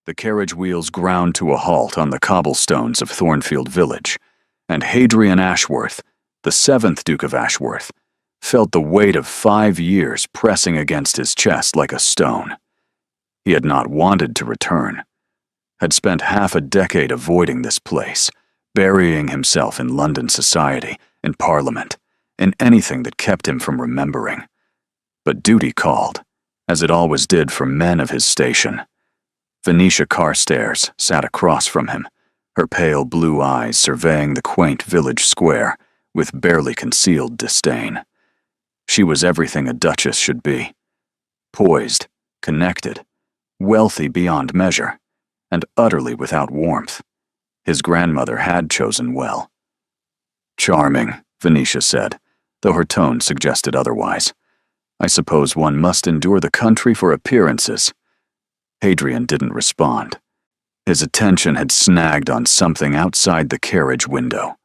The carriage wheels ground to a halt on the cobblestones of Thornfield Village, and Hadrian Ashworth, the 7th Duke of Ashworth, felt the weight of 5 years pressing against his chest like a stone. He had not wanted to return, had spent half a decade avoiding this place, burying himself in London society, in Parliament, in anything that kept him from remembering. But duty called, as it always did for men of his station. Venetia Carstairs sat across from him, her pale blue eyes surveying the quaint village square with barely concealed disdain. She was everything a duchess should be. Poised, connected, wealthy beyond measure, and utterly without warmth. His grandmother had chosen well. "Charming," Venetia said, though her tone suggested otherwise. "I suppose one must endure the country for appearances." Hadrian didn't respond. His attention had snagged on something outside the carriage window.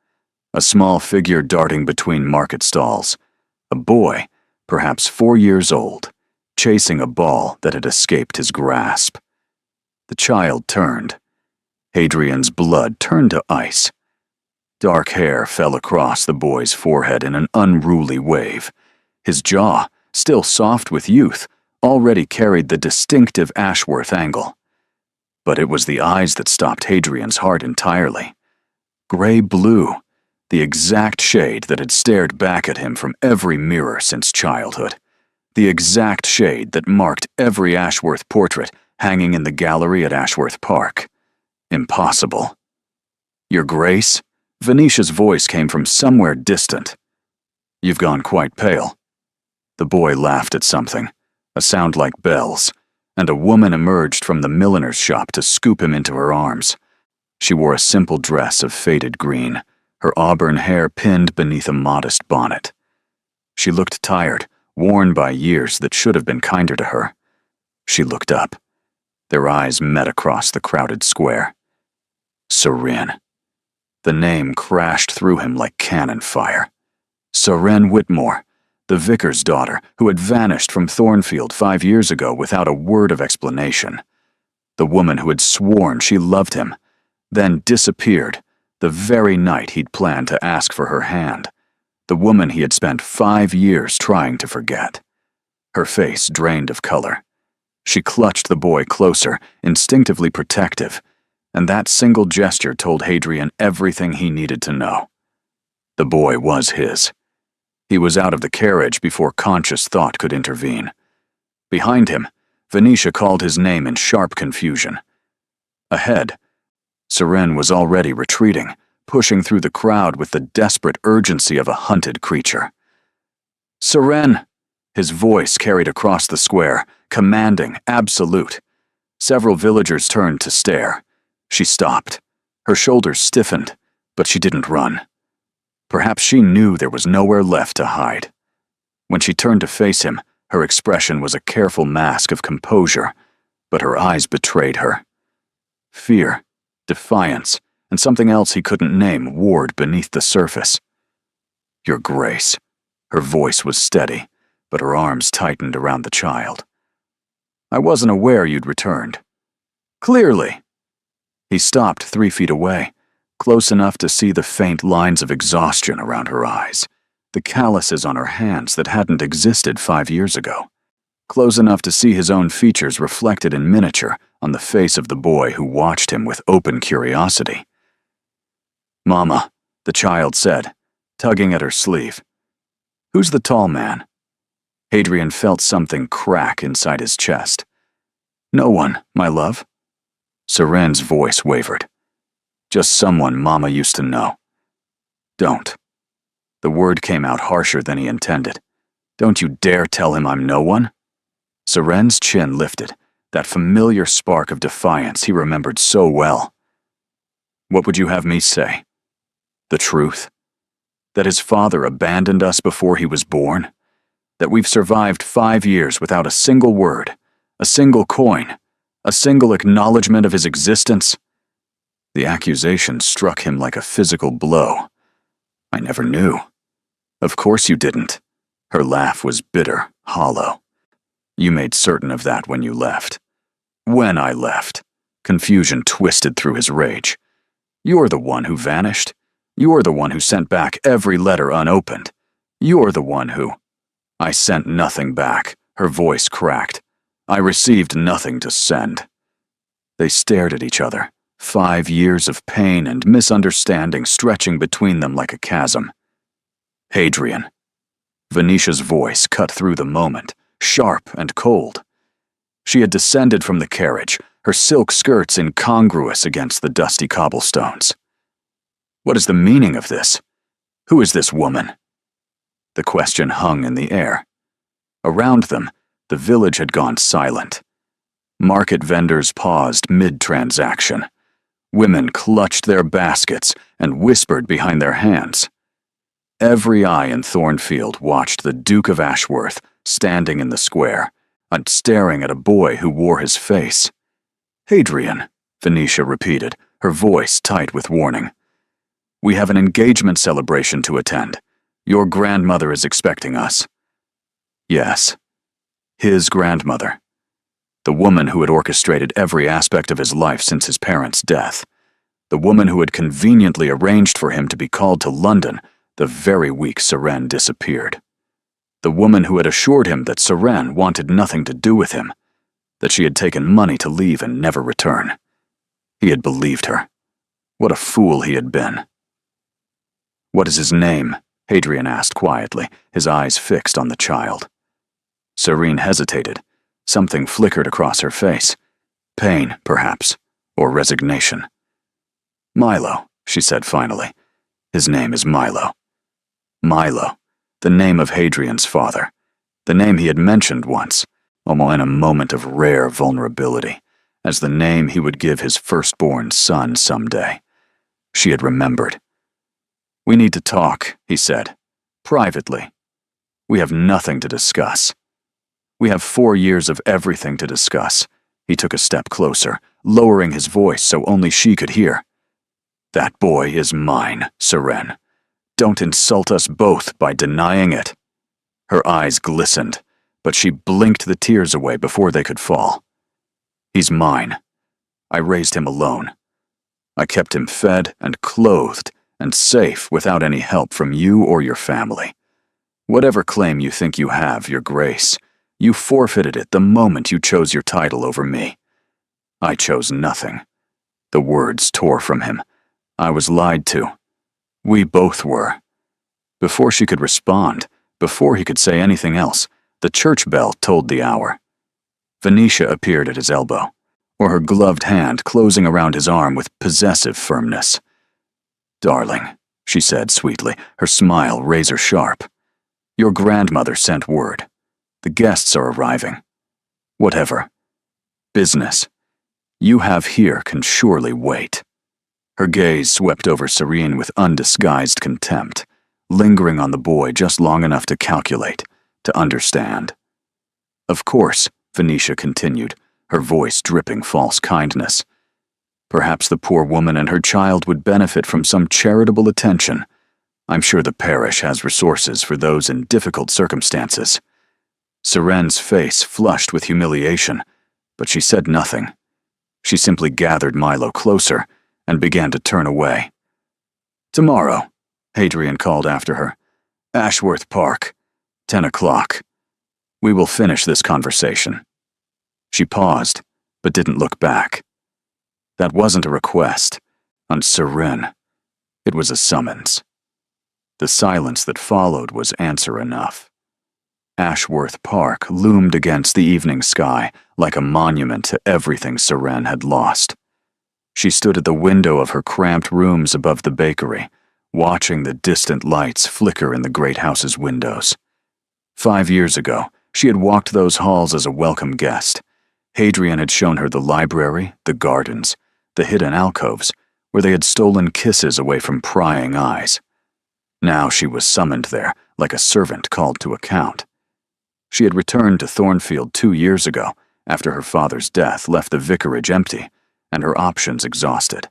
A small figure darting between market stalls. A boy, perhaps 4 years old, chasing a ball that had escaped his grasp. The child turned. Hadrian's blood turned to ice. Dark hair fell across the boy's forehead in an unruly wave. His jaw, still soft with youth, already carried the distinctive Ashworth angle. But it was the eyes that stopped Hadrian's heart entirely. Gray-blue, the exact shade that had stared back at him from every mirror since childhood. The exact shade that marked every Ashworth portrait hanging in the gallery at Ashworth Park. Impossible. "Your Grace?" Venetia's voice came from somewhere distant. "You've gone quite pale." The boy laughed at something, a sound like bells, and a woman emerged from the milliner's shop to scoop him into her arms. She wore a simple dress of faded green, her auburn hair pinned beneath a modest bonnet. She looked tired, worn by years that should have been kinder to her. She looked up. Their eyes met across the crowded square. Serene. The name crashed through him like cannon fire. Serene Whitmore, the vicar's daughter who had vanished from Thornfield 5 years ago without a word of explanation. The woman who had sworn she loved him, then disappeared the very night he'd planned to ask for her hand. The woman he had spent 5 years trying to forget. Her face drained of color. She clutched the boy closer, instinctively protective, and that single gesture told Hadrian everything he needed to know. The boy was his. He was out of the carriage before conscious thought could intervene. Behind him, Venetia called his name in sharp confusion. Ahead, Serene was already retreating, pushing through the crowd with the desperate urgency of a hunted creature. "Serene!" His voice carried across the square, commanding, absolute. Several villagers turned to stare. She stopped. Her shoulders stiffened, but she didn't run. Perhaps she knew there was nowhere left to hide. When she turned to face him, her expression was a careful mask of composure, but her eyes betrayed her. Fear, defiance, and something else he couldn't name warred beneath the surface. "Your Grace." Her voice was steady, but her arms tightened around the child. "I wasn't aware you'd returned." "Clearly." He stopped 3 feet away, close enough to see the faint lines of exhaustion around her eyes, the calluses on her hands that hadn't existed 5 years ago, close enough to see his own features reflected in miniature on the face of the boy who watched him with open curiosity. "Mama," the child said, tugging at her sleeve. "Who's the tall man?" Hadrian felt something crack inside his chest. "No one, my love." Serene's voice wavered. "Just someone Mama used to know." "Don't." The word came out harsher than he intended. "Don't you dare tell him I'm no one." Serene's chin lifted, that familiar spark of defiance he remembered so well. "What would you have me say? The truth? That his father abandoned us before he was born? That we've survived 5 years without a single word, a single coin, a single acknowledgement of his existence?" The accusation struck him like a physical blow. "I never knew." "Of course you didn't." Her laugh was bitter, hollow. "You made certain of that when you left." "When I left," Confusion twisted through his rage. You're the one who vanished. You're the one who sent back every letter unopened. You're the one who— I sent nothing back, her voice cracked. I received nothing to send. They stared at each other, 5 years of pain and misunderstanding stretching between them like a chasm. Hadrian. Venetia's voice cut through the moment, sharp and cold. She had descended from the carriage, her silk skirts incongruous against the dusty cobblestones. What is the meaning of this? Who is this woman? The question hung in the air. Around them, the village had gone silent. Market vendors paused mid-transaction. Women clutched their baskets and whispered behind their hands. Every eye in Thornfield watched the Duke of Ashworth standing in the square and staring at a boy who wore his face. Hadrian, Venetia repeated, her voice tight with warning. We have an engagement celebration to attend. Your grandmother is expecting us. Yes, his grandmother. The woman who had orchestrated every aspect of his life since his parents' death. The woman who had conveniently arranged for him to be called to London the very week Seren disappeared. The woman who had assured him that Seren wanted nothing to do with him, that she had taken money to leave and never return. He had believed her. What a fool he had been. What is his name? Hadrian asked quietly, his eyes fixed on the child. Serene hesitated. Something flickered across her face. Pain, perhaps, or resignation. Milo, she said finally. His name is Milo. Milo, the name of Hadrian's father. The name he had mentioned once, almost in a moment of rare vulnerability, as the name he would give his firstborn son someday. She had remembered. We need to talk, he said, privately. We have nothing to discuss. We have 4 years of everything to discuss. He took a step closer, lowering his voice so only she could hear. That boy is mine, Seren. Don't insult us both by denying it. Her eyes glistened, but she blinked the tears away before they could fall. He's mine. I raised him alone. I kept him fed and clothed and safe without any help from you or your family. Whatever claim you think you have, Your Grace, you forfeited it the moment you chose your title over me. I chose nothing. The words tore from him. I was lied to. We both were. Before she could respond, before he could say anything else, the church bell tolled the hour. Venetia appeared at his elbow, or her gloved hand closing around his arm with possessive firmness. Darling, she said sweetly, her smile razor-sharp. Your grandmother sent word. The guests are arriving. Whatever. Business you have here can surely wait. Her gaze swept over Serene with undisguised contempt, lingering on the boy just long enough to calculate, to understand. Of course, Venetia continued, her voice dripping false kindness. Perhaps the poor woman and her child would benefit from some charitable attention. I'm sure the parish has resources for those in difficult circumstances. Seren's face flushed with humiliation, but she said nothing. She simply gathered Milo closer and began to turn away. Tomorrow, Hadrian called after her. Ashworth Park, 10 o'clock. We will finish this conversation. She paused, but didn't look back. That wasn't a request. On Seren, it was a summons. The silence that followed was answer enough. Ashworth Park loomed against the evening sky like a monument to everything Seren had lost. She stood at the window of her cramped rooms above the bakery, watching the distant lights flicker in the great house's windows. 5 years ago, she had walked those halls as a welcome guest. Hadrian had shown her the library, the gardens, the hidden alcoves, where they had stolen kisses away from prying eyes. Now she was summoned there, like a servant called to account. She had returned to Thornfield 2 years ago, after her father's death left the vicarage empty, and her options exhausted.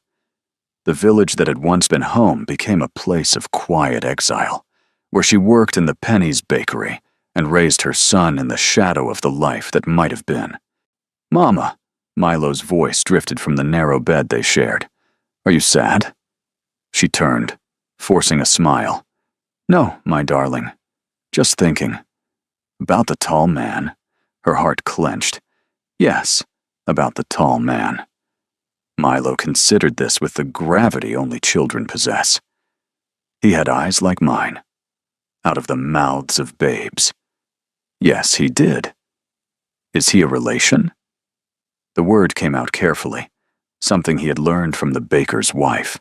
The village that had once been home became a place of quiet exile, where she worked in the Penny's bakery and raised her son in the shadow of the life that might have been. Mama, Milo's voice drifted from the narrow bed they shared. "Are you sad?" She turned, forcing a smile. "No, my darling. Just thinking. About the tall man." Her heart clenched. "Yes, about the tall man." Milo considered this with the gravity only children possess. He had eyes like mine, out of the mouths of babes. Yes, he did. Is he a relation? The word came out carefully, something he had learned from the baker's wife.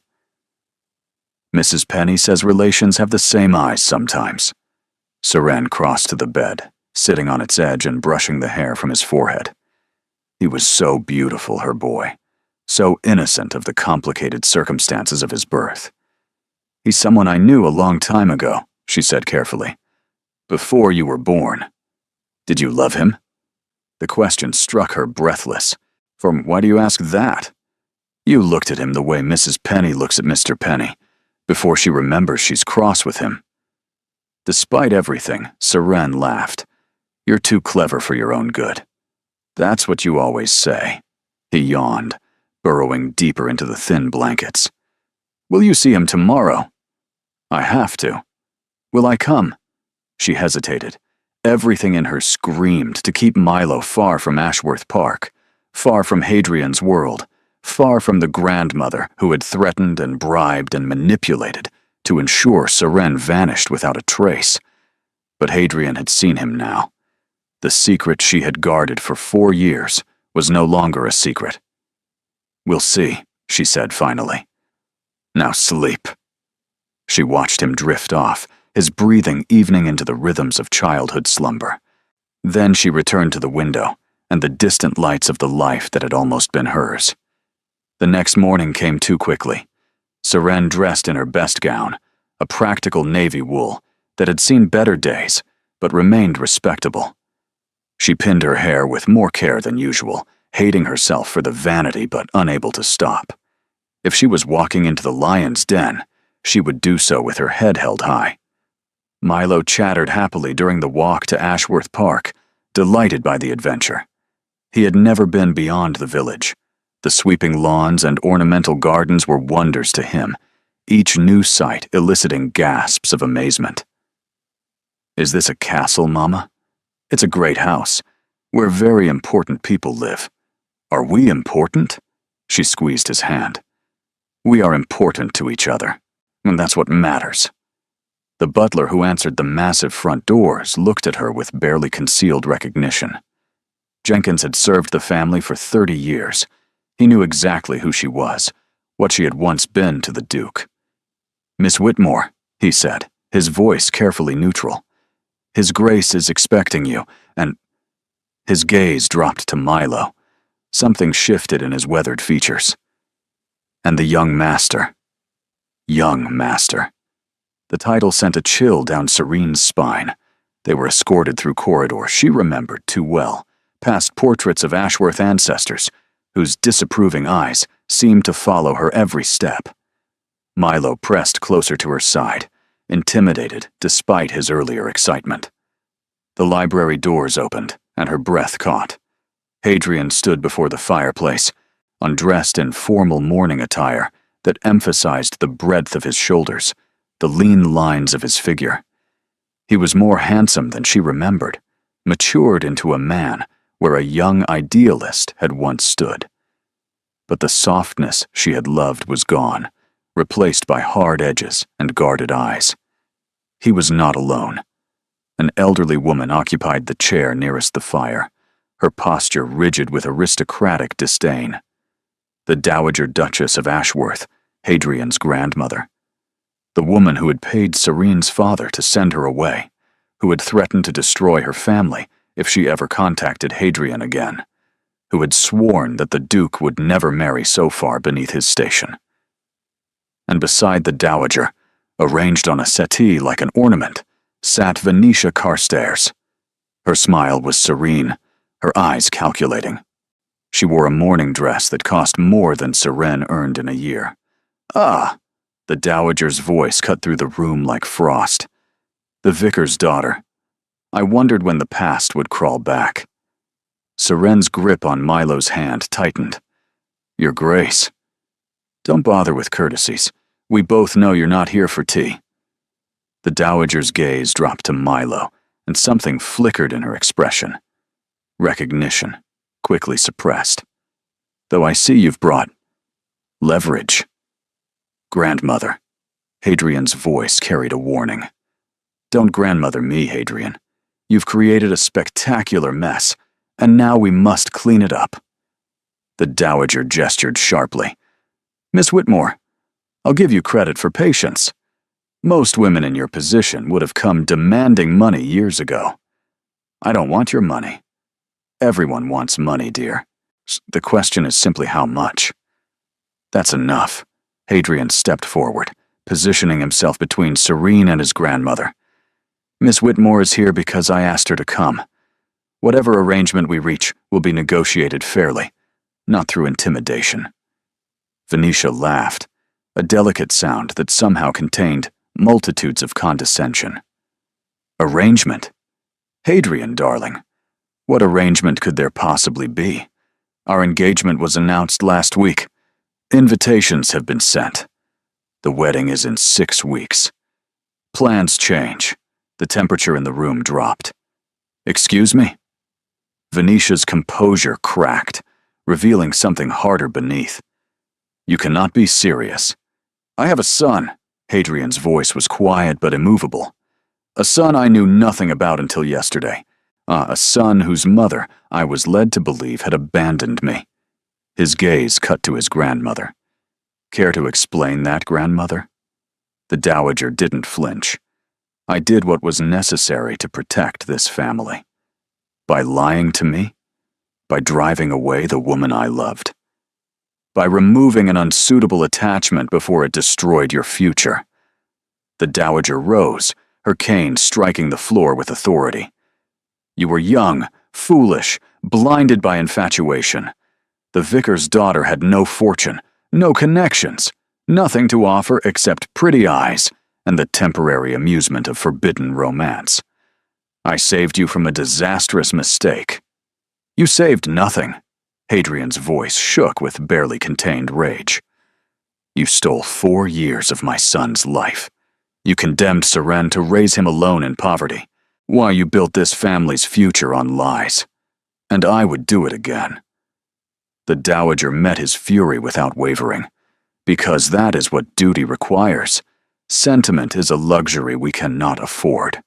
Mrs. Penny says relations have the same eyes sometimes. Seren crossed to the bed, sitting on its edge and brushing the hair from his forehead. He was so beautiful, her boy, so innocent of the complicated circumstances of his birth. "He's someone I knew a long time ago," she said carefully. "Before you were born. Did you love him?" The question struck her breathless. Why do you ask that? You looked at him the way Mrs. Penny looks at Mr. Penny, before she remembers she's cross with him. Despite everything, Seren laughed. "You're too clever for your own good. That's what you always say." He yawned, burrowing deeper into the thin blankets. "Will you see him tomorrow?" "I have to." "Will I come?" She hesitated. Everything in her screamed to keep Milo far from Ashworth Park, far from Hadrian's world, far from the grandmother who had threatened and bribed and manipulated to ensure Seren vanished without a trace. But Hadrian had seen him now. The secret she had guarded for 4 years was no longer a secret. "We'll see," she said finally. "Now sleep." She watched him drift off, his breathing evening into the rhythms of childhood slumber. Then she returned to the window and the distant lights of the life that had almost been hers. The next morning came too quickly. Seren dressed in her best gown, a practical navy wool that had seen better days but remained respectable. She pinned her hair with more care than usual, hating herself for the vanity but unable to stop. If she was walking into the lion's den, she would do so with her head held high. Milo chattered happily during the walk to Ashworth Park, delighted by the adventure. He had never been beyond the village. The sweeping lawns and ornamental gardens were wonders to him, each new sight eliciting gasps of amazement. "Is this a castle, Mama?" "It's a great house, where very important people live." "Are we important?" She squeezed his hand. "We are important to each other, and that's what matters." The butler who answered the massive front doors looked at her with barely concealed recognition. Jenkins had served the family for 30 years. He knew exactly who she was, what she had once been to the Duke. "Miss Whitmore," he said, his voice carefully neutral. "His Grace is expecting you," and his gaze dropped to Milo. Something shifted in his weathered features. "And the young master." Young master. The title sent a chill down Serene's spine. They were escorted through corridors she remembered too well, past portraits of Ashworth ancestors, whose disapproving eyes seemed to follow her every step. Milo pressed closer to her side, intimidated despite his earlier excitement. The library doors opened, and her breath caught. Hadrian stood before the fireplace, undressed in formal mourning attire that emphasized the breadth of his shoulders, the lean lines of his figure. He was more handsome than she remembered, matured into a man where a young idealist had once stood. But the softness she had loved was gone, replaced by hard edges and guarded eyes. He was not alone. An elderly woman occupied the chair nearest the fire, her posture rigid with aristocratic disdain. The Dowager Duchess of Ashworth, Hadrian's grandmother. The woman who had paid Serene's father to send her away, who had threatened to destroy her family if she ever contacted Hadrian again, who had sworn that the Duke would never marry so far beneath his station. And beside the Dowager, arranged on a settee like an ornament, sat Venetia Carstairs. Her smile was serene, her eyes calculating. She wore a mourning dress that cost more than Seren earned in a year. "Ah!" The Dowager's voice cut through the room like frost. "The vicar's daughter. I wondered when the past would crawl back." Seren's grip on Milo's hand tightened. Your Grace. Don't bother with courtesies. We both know you're not here for tea. The Dowager's gaze dropped to Milo, and something flickered in her expression. Recognition, quickly suppressed. Though I see you've brought leverage. Grandmother. Hadrian's voice carried a warning. Don't grandmother me, Hadrian. You've created a spectacular mess, and now we must clean it up. The Dowager gestured sharply. Miss Whitmore, I'll give you credit for patience. Most women in your position would have come demanding money years ago. I don't want your money. Everyone wants money, dear. The question is simply how much. That's enough. Hadrian stepped forward, positioning himself between Serene and his grandmother. Miss Whitmore is here because I asked her to come. Whatever arrangement we reach will be negotiated fairly, not through intimidation. Venetia laughed, a delicate sound that somehow contained multitudes of condescension. Arrangement? Hadrian, darling. What arrangement could there possibly be? Our engagement was announced last week. Invitations have been sent. The wedding is in 6 weeks. Plans change. The temperature in the room dropped. Excuse me? Venetia's composure cracked, revealing something harder beneath. You cannot be serious. I have a son. Hadrian's voice was quiet but immovable. A son I knew nothing about until yesterday. A son whose mother I was led to believe had abandoned me. His gaze cut to his grandmother. Care to explain that, grandmother? The Dowager didn't flinch. I did what was necessary to protect this family. By lying to me? By driving away the woman I loved? By removing an unsuitable attachment before it destroyed your future? The Dowager rose, her cane striking the floor with authority. You were young, foolish, blinded by infatuation. The vicar's daughter had no fortune, no connections, nothing to offer except pretty eyes and the temporary amusement of forbidden romance. I saved you from a disastrous mistake. You saved nothing. Hadrian's voice shook with barely contained rage. You stole 4 years of my son's life. You condemned Seren to raise him alone in poverty. Why, you built this family's future on lies. And I would do it again. The Dowager met his fury without wavering, because that is what duty requires. Sentiment is a luxury we cannot afford.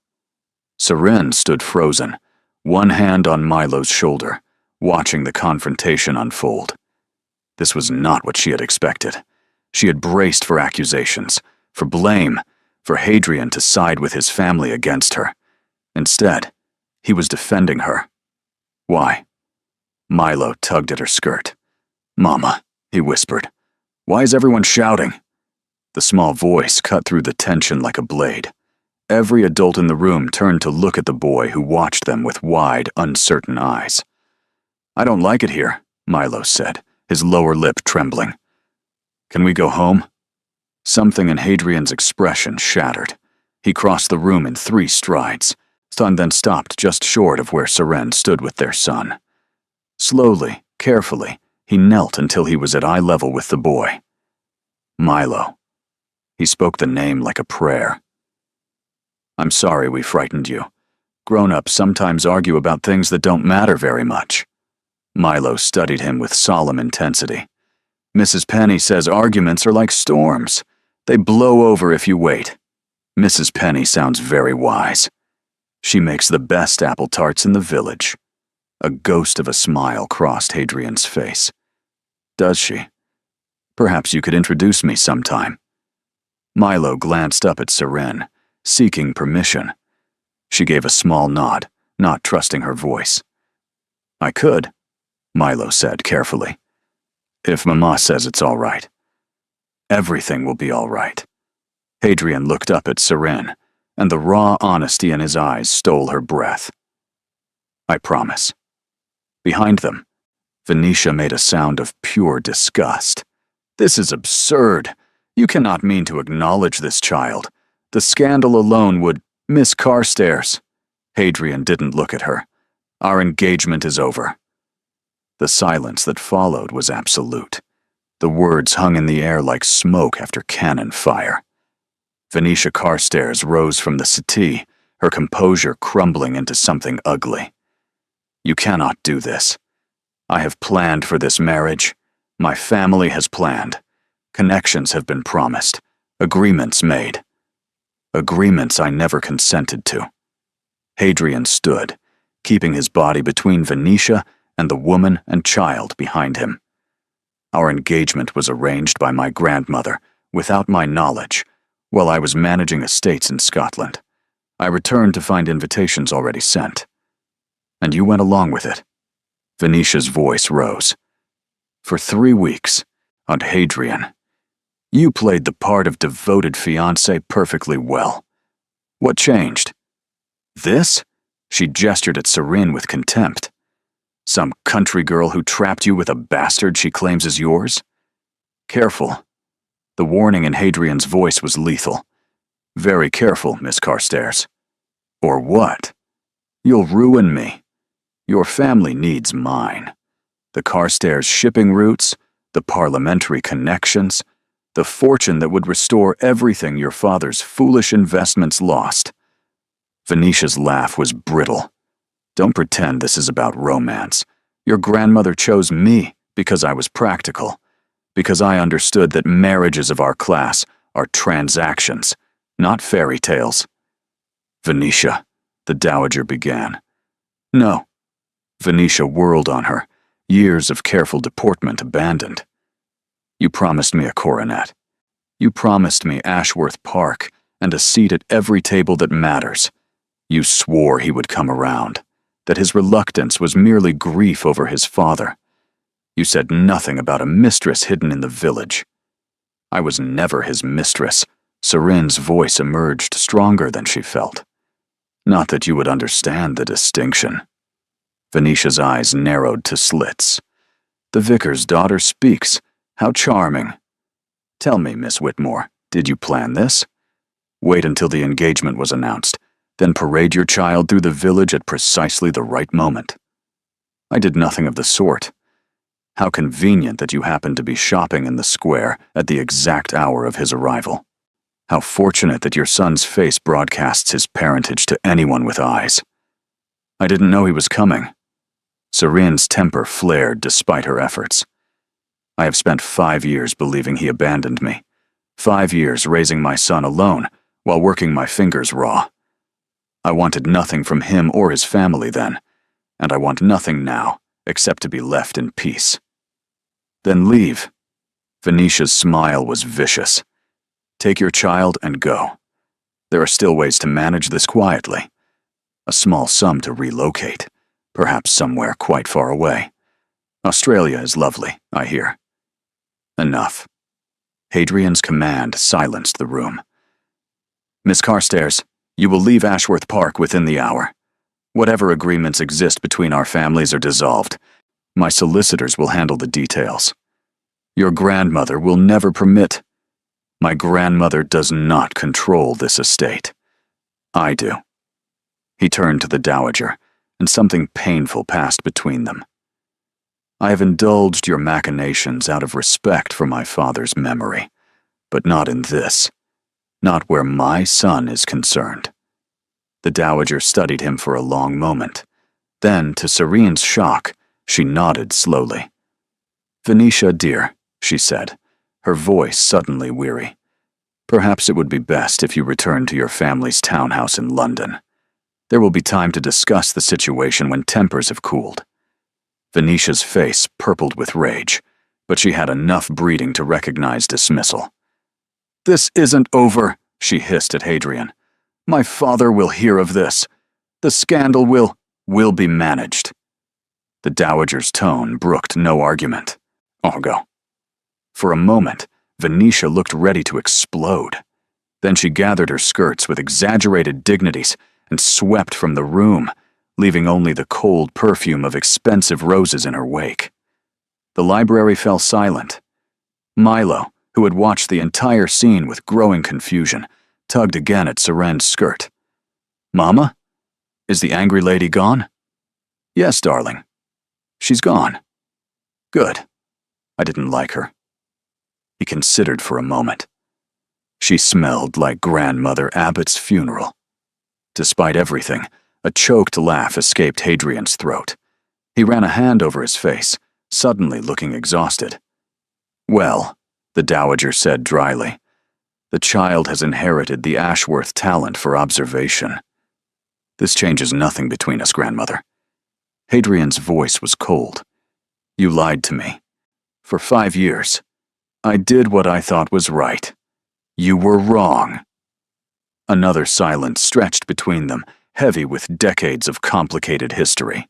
Seren stood frozen, one hand on Milo's shoulder, watching the confrontation unfold. This was not what she had expected. She had braced for accusations, for blame, for Hadrian to side with his family against her. Instead, he was defending her. Why? Milo tugged at her skirt. Mama, he whispered. Why is everyone shouting? The small voice cut through the tension like a blade. Every adult in the room turned to look at the boy who watched them with wide, uncertain eyes. I don't like it here, Milo said, his lower lip trembling. Can we go home? Something in Hadrian's expression shattered. He crossed the room in 3 strides, and then stopped just short of where Seren stood with their son. Slowly, carefully, he knelt until he was at eye level with the boy. Milo. He spoke the name like a prayer. I'm sorry we frightened you. Grown-ups sometimes argue about things that don't matter very much. Milo studied him with solemn intensity. Mrs. Penny says arguments are like storms. They blow over if you wait. Mrs. Penny sounds very wise. She makes the best apple tarts in the village. A ghost of a smile crossed Hadrian's face. Does she? Perhaps you could introduce me sometime. Milo glanced up at Seren, seeking permission. She gave a small nod, not trusting her voice. I could, Milo said carefully. If Mama says it's all right. Everything will be all right. Hadrian looked up at Seren, and the raw honesty in his eyes stole her breath. I promise. Behind them, Venetia made a sound of pure disgust. This is absurd. You cannot mean to acknowledge this child. The scandal alone would— Miss Carstairs. Hadrian didn't look at her. Our engagement is over. The silence that followed was absolute. The words hung in the air like smoke after cannon fire. Venetia Carstairs rose from the settee, her composure crumbling into something ugly. "You cannot do this. I have planned for this marriage. My family has planned. Connections have been promised. Agreements made. Agreements I never consented to." Hadrian stood, keeping his body between Venetia and the woman and child behind him. Our engagement was arranged by my grandmother, without my knowledge, while I was managing estates in Scotland. I returned to find invitations already sent. "And you went along with it?" Venetia's voice rose. "For 3 weeks, Aunt Hadrian, you played the part of devoted fiancé perfectly well. What changed? This?" She gestured at Serene with contempt. "Some country girl who trapped you with a bastard she claims is yours? Careful." The warning in Hadrian's voice was lethal. "Very careful, Miss Carstairs. Or what? You'll ruin me. Your family needs mine. The Carstairs shipping routes, the parliamentary connections, the fortune that would restore everything your father's foolish investments lost." Venetia's laugh was brittle. "Don't pretend this is about romance. Your grandmother chose me because I was practical, because I understood that marriages of our class are transactions, not fairy tales." "Venetia," the dowager began. "No." Venetia whirled on her, years of careful deportment abandoned. "You promised me a coronet. You promised me Ashworth Park and a seat at every table that matters. You swore he would come around, that his reluctance was merely grief over his father. You said nothing about a mistress hidden in the village. I was never his mistress." Serene's voice emerged stronger than she felt. "Not that you would understand the distinction." Venetia's eyes narrowed to slits. "The vicar's daughter speaks. How charming. Tell me, Miss Whitmore, did you plan this? Wait until the engagement was announced, then parade your child through the village at precisely the right moment?" "I did nothing of the sort. How convenient that you happened to be shopping in the square at the exact hour of his arrival. How fortunate that your son's face broadcasts his parentage to anyone with eyes. I didn't know he was coming." Serene's temper flared despite her efforts. "I have spent 5 years believing he abandoned me. 5 years raising my son alone while working my fingers raw. I wanted nothing from him or his family then, and I want nothing now except to be left in peace." "Then leave." Venetia's smile was vicious. "Take your child and go. There are still ways to manage this quietly. A small sum to relocate, perhaps somewhere quite far away. Australia is lovely, I hear." "Enough." Hadrian's command silenced the room. "Miss Carstairs, you will leave Ashworth Park within the hour. Whatever agreements exist between our families are dissolved. My solicitors will handle the details. Your grandmother will never permit. My grandmother does not control this estate. I do." He turned to the dowager, and something painful passed between them. "I have indulged your machinations out of respect for my father's memory, but not in this. Not where my son is concerned." The dowager studied him for a long moment. Then, to Serene's shock, she nodded slowly. "Venetia, dear," she said, her voice suddenly weary. "Perhaps it would be best if you returned to your family's townhouse in London. There will be time to discuss the situation when tempers have cooled." Venetia's face purpled with rage, but she had enough breeding to recognize dismissal. "This isn't over," she hissed at Hadrian. "My father will hear of this. The scandal will be managed." The dowager's tone brooked no argument. "I'll go." For a moment, Venetia looked ready to explode. Then she gathered her skirts with exaggerated dignities and swept from the room, leaving only the cold perfume of expensive roses in her wake. The library fell silent. Milo, who had watched the entire scene with growing confusion, tugged again at Serene's skirt. "Mama? Is the angry lady gone?" "Yes, darling. She's gone." Good. I didn't like her. He considered for a moment. She smelled like Grandmother Abbott's funeral. Despite everything, a choked laugh escaped Hadrian's throat. He ran a hand over his face, suddenly looking exhausted. Well, the Dowager said dryly, the child has inherited the Ashworth talent for observation. This changes nothing between us, Grandmother. Hadrian's voice was cold. You lied to me. For 5 years, I did what I thought was right. You were wrong. Another silence stretched between them, heavy with decades of complicated history.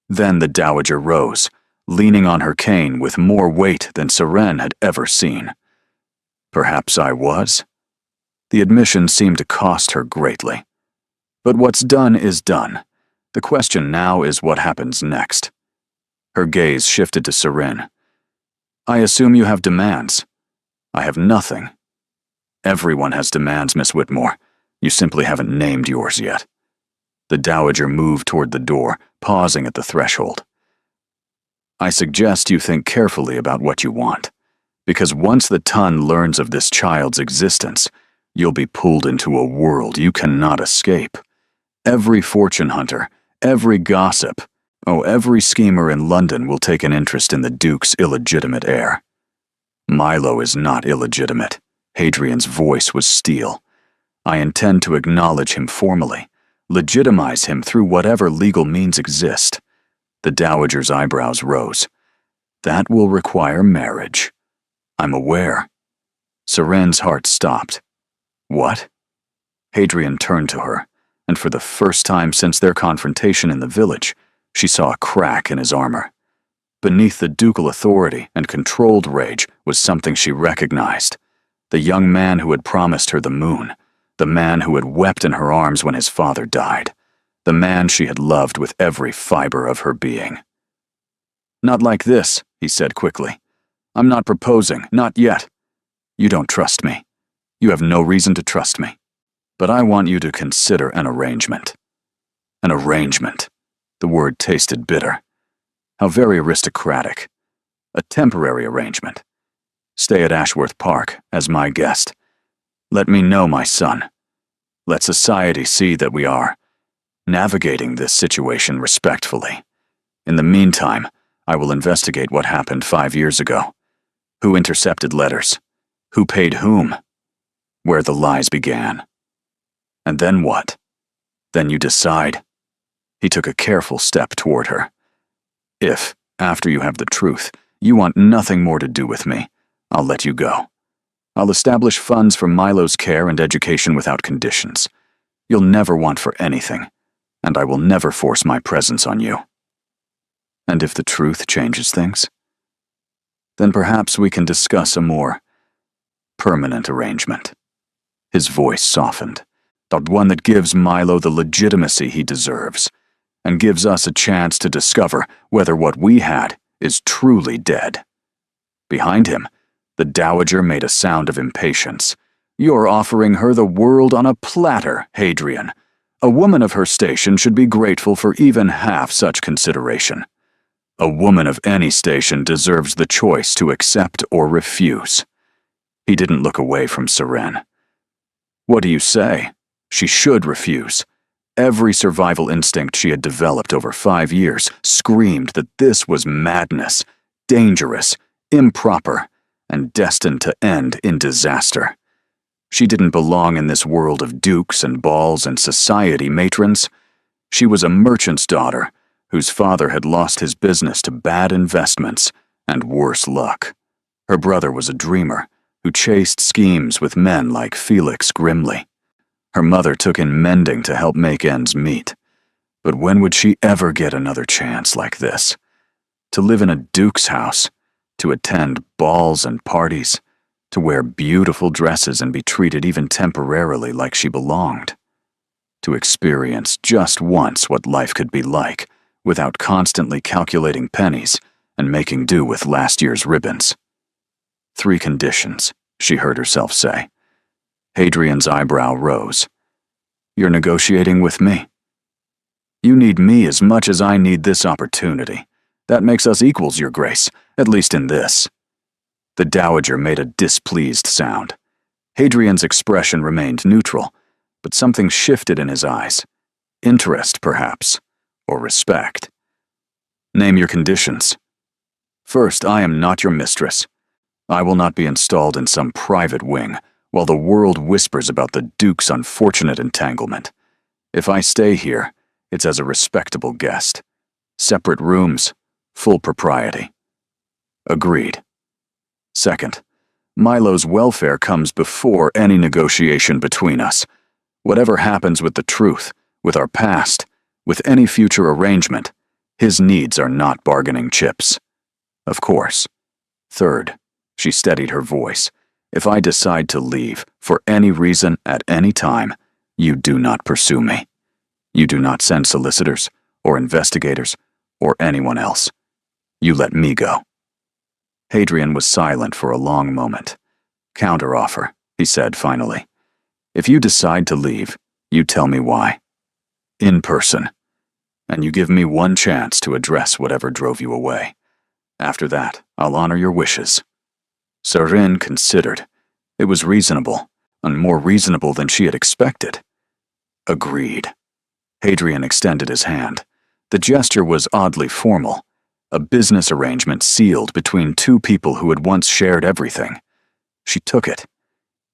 Then the Dowager rose, leaning on her cane with more weight than Seren had ever seen. Perhaps I was? The admission seemed to cost her greatly. But what's done is done. The question now is what happens next. Her gaze shifted to Seren. I assume you have demands. I have nothing. Everyone has demands, Miss Whitmore. You simply haven't named yours yet. The Dowager moved toward the door, pausing at the threshold. I suggest you think carefully about what you want, because once the Tun learns of this child's existence, you'll be pulled into a world you cannot escape. Every fortune hunter, every gossip, every schemer in London will take an interest in the Duke's illegitimate heir. Milo is not illegitimate. Hadrian's voice was steel. I intend to acknowledge him formally, legitimize him through whatever legal means exist. The Dowager's eyebrows rose. That will require marriage. I'm aware. Seren's heart stopped. What? Hadrian turned to her, and for the first time since their confrontation in the village, she saw a crack in his armor. Beneath the ducal authority and controlled rage was something she recognized. The young man who had promised her the moon, the man who had wept in her arms when his father died, the man she had loved with every fiber of her being. Not like this, he said quickly. I'm not proposing, not yet. You don't trust me. You have no reason to trust me. But I want you to consider an arrangement. An arrangement. The word tasted bitter. How very aristocratic. A temporary arrangement. Stay at Ashworth Park as my guest. Let me know, my son. Let society see that we are navigating this situation respectfully. In the meantime, I will investigate what happened 5 years ago. Who intercepted letters? Who paid whom? Where the lies began. And then what? Then you decide. He took a careful step toward her. If, after you have the truth, you want nothing more to do with me, I'll let you go. I'll establish funds for Milo's care and education without conditions. You'll never want for anything, and I will never force my presence on you. And if the truth changes things, then perhaps we can discuss a more permanent arrangement. His voice softened, the one that gives Milo the legitimacy he deserves, and gives us a chance to discover whether what we had is truly dead. Behind him, the Dowager made a sound of impatience. You're offering her the world on a platter, Hadrian. A woman of her station should be grateful for even half such consideration. A woman of any station deserves the choice to accept or refuse. He didn't look away from Seren. What do you say? She should refuse. Every survival instinct she had developed over 5 years screamed that this was madness, dangerous, improper, and destined to end in disaster. She didn't belong in this world of dukes and balls and society matrons. She was a merchant's daughter whose father had lost his business to bad investments and worse luck. Her brother was a dreamer who chased schemes with men like Felix Grimley. Her mother took in mending to help make ends meet. But when would she ever get another chance like this? To live in a duke's house, to attend balls and parties, to wear beautiful dresses and be treated even temporarily like she belonged. To experience just once what life could be like without constantly calculating pennies and making do with last year's ribbons. 3 conditions, she heard herself say. Hadrian's eyebrow rose. You're negotiating with me. You need me as much as I need this opportunity, That makes us equals, Your Grace, at least in this." The Dowager made a displeased sound. Hadrian's expression remained neutral, but something shifted in his eyes. Interest, perhaps, or respect. "Name your conditions." "First, I am not your mistress. I will not be installed in some private wing while the world whispers about the Duke's unfortunate entanglement. If I stay here, it's as a respectable guest. Separate rooms, full propriety." "Agreed." "Second, Milo's welfare comes before any negotiation between us. Whatever happens with the truth, with our past, with any future arrangement, his needs are not bargaining chips." "Of course." "Third," she steadied her voice, "if I decide to leave, for any reason at any time, you do not pursue me. You do not send solicitors, or investigators, or anyone else. You let me go." Hadrian was silent for a long moment. "Counteroffer," he said finally. "If you decide to leave, you tell me why. In person. And you give me one chance to address whatever drove you away. After that, I'll honor your wishes." Sarin considered. It was reasonable, and more reasonable than she had expected. "Agreed." Hadrian extended his hand. The gesture was oddly formal, a business arrangement sealed between two people who had once shared everything. She took it.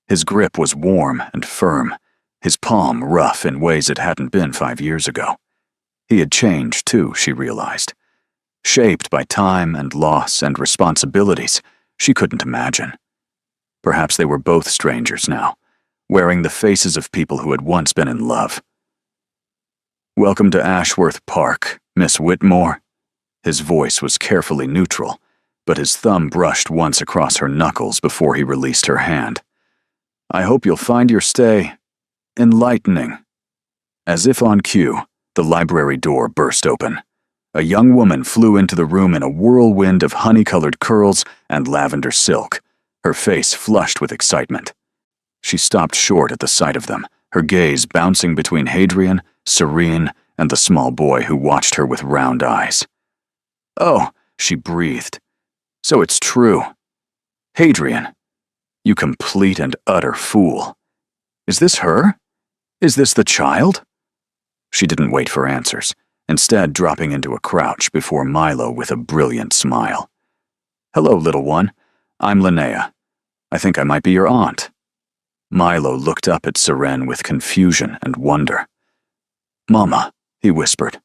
His grip was warm and firm, his palm rough in ways it hadn't been 5 years ago. He had changed, too, she realized. Shaped by time and loss and responsibilities she couldn't imagine. Perhaps they were both strangers now, wearing the faces of people who had once been in love. "Welcome to Ashworth Park, Miss Whitmore." His voice was carefully neutral, but his thumb brushed once across her knuckles before he released her hand. "I hope you'll find your stay enlightening." As if on cue, the library door burst open. A young woman flew into the room in a whirlwind of honey-colored curls and lavender silk, her face flushed with excitement. She stopped short at the sight of them, her gaze bouncing between Hadrian, Serene, and the small boy who watched her with round eyes. "Oh," she breathed. "So it's true. Hadrian, you complete and utter fool. Is this her? Is this the child?" She didn't wait for answers, instead dropping into a crouch before Milo with a brilliant smile. "Hello, little one. I'm Linnea. I think I might be your aunt." Milo looked up at Seren with confusion and wonder. "Mama," he whispered.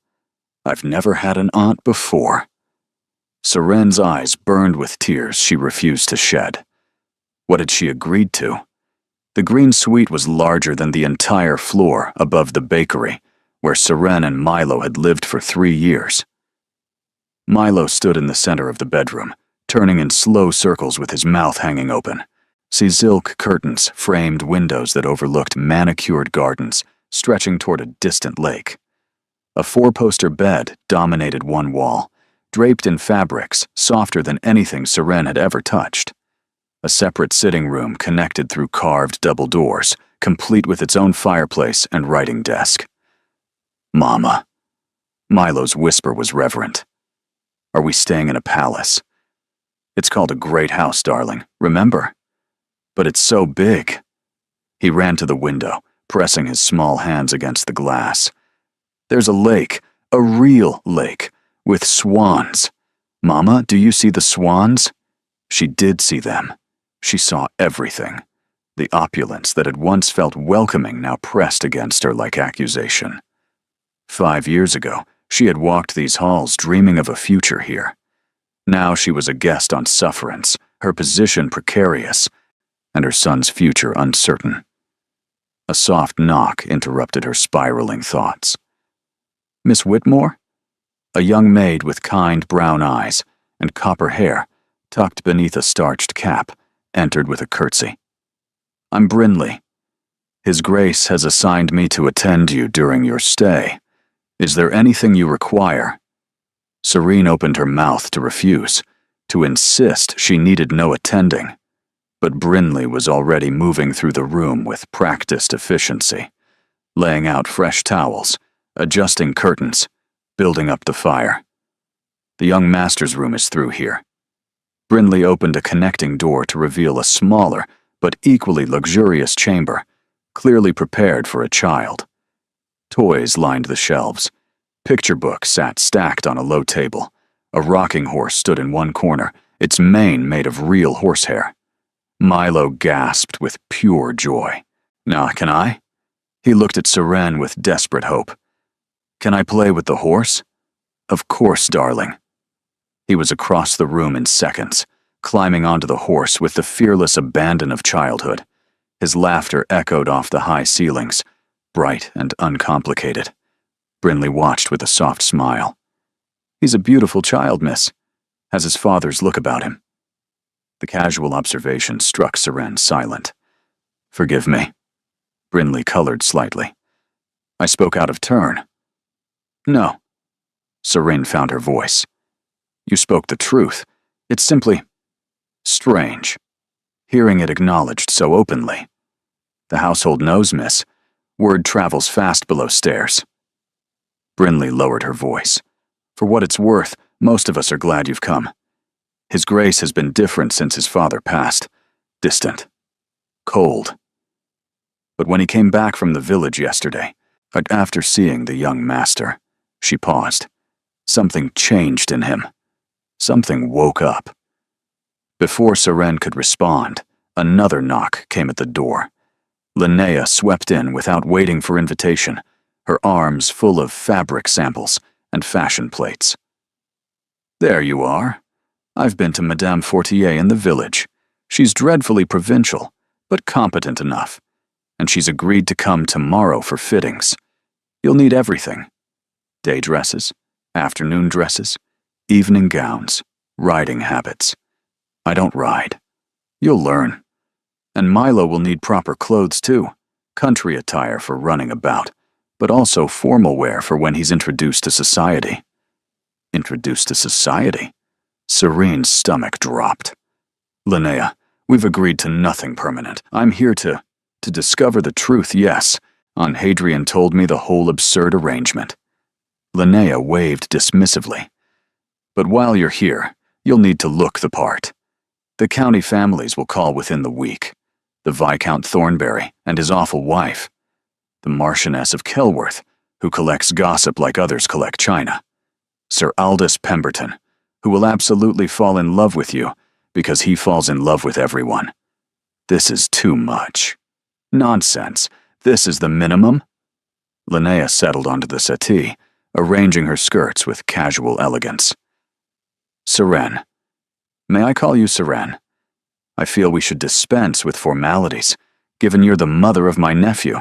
"I've never had an aunt before." Seren's eyes burned with tears she refused to shed. What had she agreed to? The green suite was larger than the entire floor above the bakery, where Seren and Milo had lived for 3 years. Milo stood in the center of the bedroom, turning in slow circles with his mouth hanging open. Silk curtains framed windows that overlooked manicured gardens stretching toward a distant lake. A 4-poster bed dominated one wall, draped in fabrics softer than anything Seren had ever touched. A separate sitting room connected through carved double doors, complete with its own fireplace and writing desk. "Mama." Milo's whisper was reverent. "Are we staying in a palace? It's called a great house, darling, remember? But it's so big." He ran to the window, pressing his small hands against the glass. "There's a lake, a real lake, with swans. Mama, do you see the swans?" She did see them. She saw everything. The opulence that had once felt welcoming now pressed against her like accusation. 5 years ago, she had walked these halls dreaming of a future here. Now she was a guest on sufferance, her position precarious, and her son's future uncertain. A soft knock interrupted her spiraling thoughts. "Miss Whitmore?" A young maid with kind brown eyes and copper hair, tucked beneath a starched cap, entered with a curtsy. "I'm Brinley. His Grace has assigned me to attend you during your stay. Is there anything you require?" Serene opened her mouth to refuse, to insist she needed no attending. But Brinley was already moving through the room with practiced efficiency, laying out fresh towels, adjusting curtains, building up the fire. The young master's room is through here. Brinley opened a connecting door to reveal a smaller, but equally luxurious chamber, clearly prepared for a child. Toys lined the shelves. Picture books sat stacked on a low table. A rocking horse stood in one corner, its mane made of real horsehair. Milo gasped with pure joy. "Now, can I?" He looked at Seren with desperate hope. "Can I play with the horse?" "Of course, darling." He was across the room in seconds, climbing onto the horse with the fearless abandon of childhood. His laughter echoed off the high ceilings, bright and uncomplicated. Brinley watched with a soft smile. "He's a beautiful child, miss. Has his father's look about him." The casual observation struck Seren silent. "Forgive me." Brinley colored slightly. "I spoke out of turn." "No." Seren found her voice. "You spoke the truth. It's simply strange. Hearing it acknowledged so openly. The household knows, miss. Word travels fast below stairs." Brinley lowered her voice. "For what it's worth, most of us are glad you've come. His Grace has been different since his father passed. Distant. Cold. But when he came back from the village yesterday, after seeing the young master," she paused, "something changed in him. Something woke up." Before Seren could respond, another knock came at the door. Linnea swept in without waiting for invitation, her arms full of fabric samples and fashion plates. "There you are. I've been to Madame Fortier in the village. She's dreadfully provincial, but competent enough, and she's agreed to come tomorrow for fittings. You'll need everything. Day dresses, afternoon dresses, evening gowns, riding habits. I don't ride. You'll learn. And Milo will need proper clothes too, country attire for running about, but also formal wear for when he's introduced to society." Introduced to society? Serene's stomach dropped. "Linnea, we've agreed to nothing permanent. I'm here to discover the truth, yes. Aunt Hadrian told me the whole absurd arrangement." Linnea waved dismissively. "But while you're here, you'll need to look the part. The county families will call within the week. The Viscount Thornbury and his awful wife. The Marchioness of Kelworth, who collects gossip like others collect china. Sir Aldous Pemberton, who will absolutely fall in love with you because he falls in love with everyone. This is too much." "Nonsense. This is the minimum." Linnea settled onto the settee, arranging her skirts with casual elegance. "Seren. May I call you Seren? I feel we should dispense with formalities, given you're the mother of my nephew.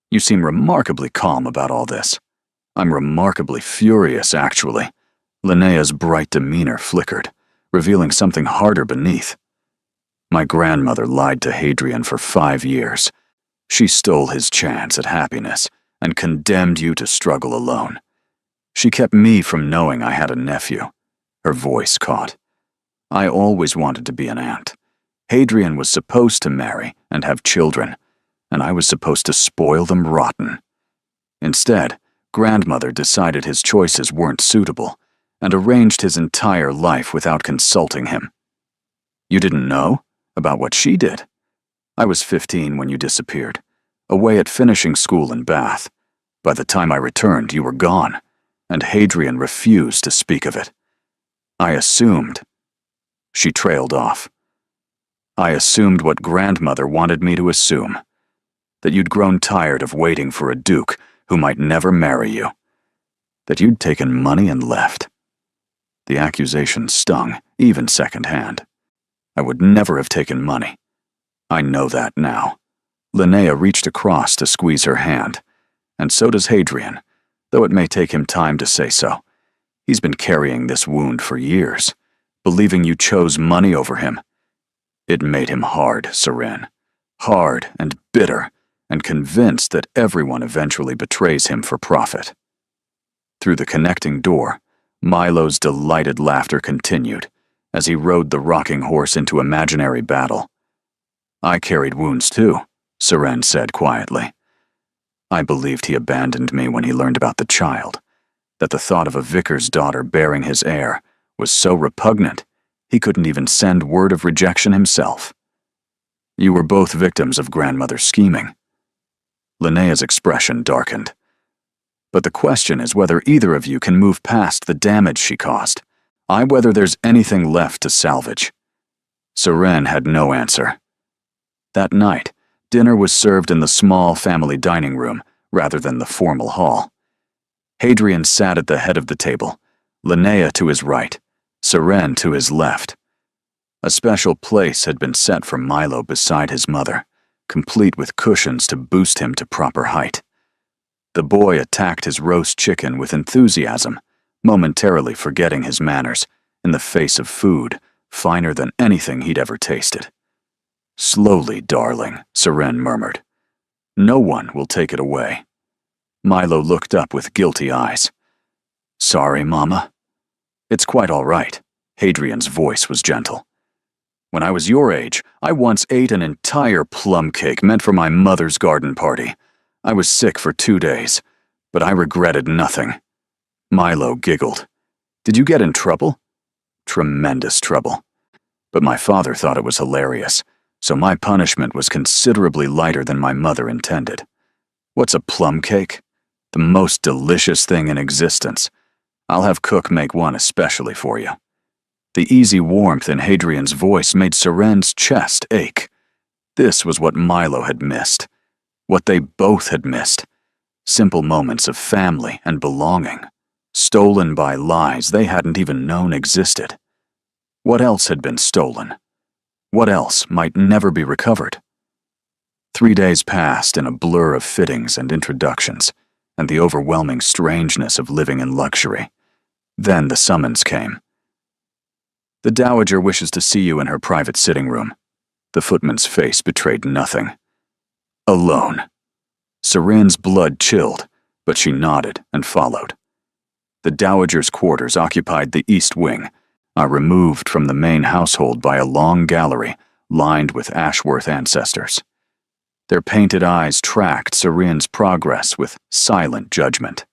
You seem remarkably calm about all this." "I'm remarkably furious, actually." Linnea's bright demeanor flickered, revealing something harder beneath. "My grandmother lied to Hadrian for 5 years. She stole his chance at happiness and condemned you to struggle alone. She kept me from knowing I had a nephew." Her voice caught. "I always wanted to be an aunt. Hadrian was supposed to marry and have children, and I was supposed to spoil them rotten. Instead, grandmother decided his choices weren't suitable and arranged his entire life without consulting him." "You didn't know about what she did?" "I was 15 when you disappeared, away at finishing school in Bath. By the time I returned, you were gone, and Hadrian refused to speak of it. I assumed." She trailed off. "I assumed what grandmother wanted me to assume, that you'd grown tired of waiting for a duke who might never marry you, that you'd taken money and left." The accusation stung, even secondhand. "I would never have taken money. I know that now." Linnea reached across to squeeze her hand, and so does Hadrian, though it may take him time to say so. He's been carrying this wound for years, believing you chose money over him. It made him hard, Seren. Hard and bitter, and convinced that everyone eventually betrays him for profit. Through the connecting door, Milo's delighted laughter continued as he rode the rocking horse into imaginary battle. "I carried wounds too," Seren said quietly. "I believed he abandoned me when he learned about the child. that the thought of a vicar's daughter bearing his heir was so repugnant he couldn't even send word of rejection himself. You were both victims of grandmother's scheming. Linnea's expression darkened. But the question is whether either of you can move past the damage she caused, whether there's anything left to salvage. Seren had no answer. That night, dinner was served in the small family dining room rather than the formal hall. Hadrian sat at the head of the table, Linnea to his right, Seren to his left. A special place had been set for Milo beside his mother, complete with cushions to boost him to proper height. The boy attacked his roast chicken with enthusiasm, momentarily forgetting his manners in the face of food finer than anything he'd ever tasted. "Slowly, darling," Seren murmured. "No one will take it away." Milo looked up with guilty eyes. "Sorry, Mama." "It's quite all right." Hadrian's voice was gentle. "When I was your age, I once ate an entire plum cake meant for my mother's garden party. I was sick for 2 days, but I regretted nothing." Milo giggled. "Did you get in trouble?" "Tremendous trouble. But my father thought it was hilarious, so my punishment was considerably lighter than my mother intended." "What's a plum cake?" "The most delicious thing in existence. I'll have Cook make one especially for you." The easy warmth in Hadrian's voice made Seren's chest ache. This was what Milo had missed. What they both had missed. Simple moments of family and belonging, stolen by lies they hadn't even known existed. What else had been stolen? What else might never be recovered? 3 days passed in a blur of fittings and introductions, and the overwhelming strangeness of living in luxury. Then the summons came. "The Dowager wishes to see you in her private sitting room." The footman's face betrayed nothing. "Alone." Seren's blood chilled, but she nodded and followed. The Dowager's quarters occupied the east wing, removed from the main household by a long gallery lined with Ashworth ancestors. Their painted eyes tracked Seren's progress with silent judgment.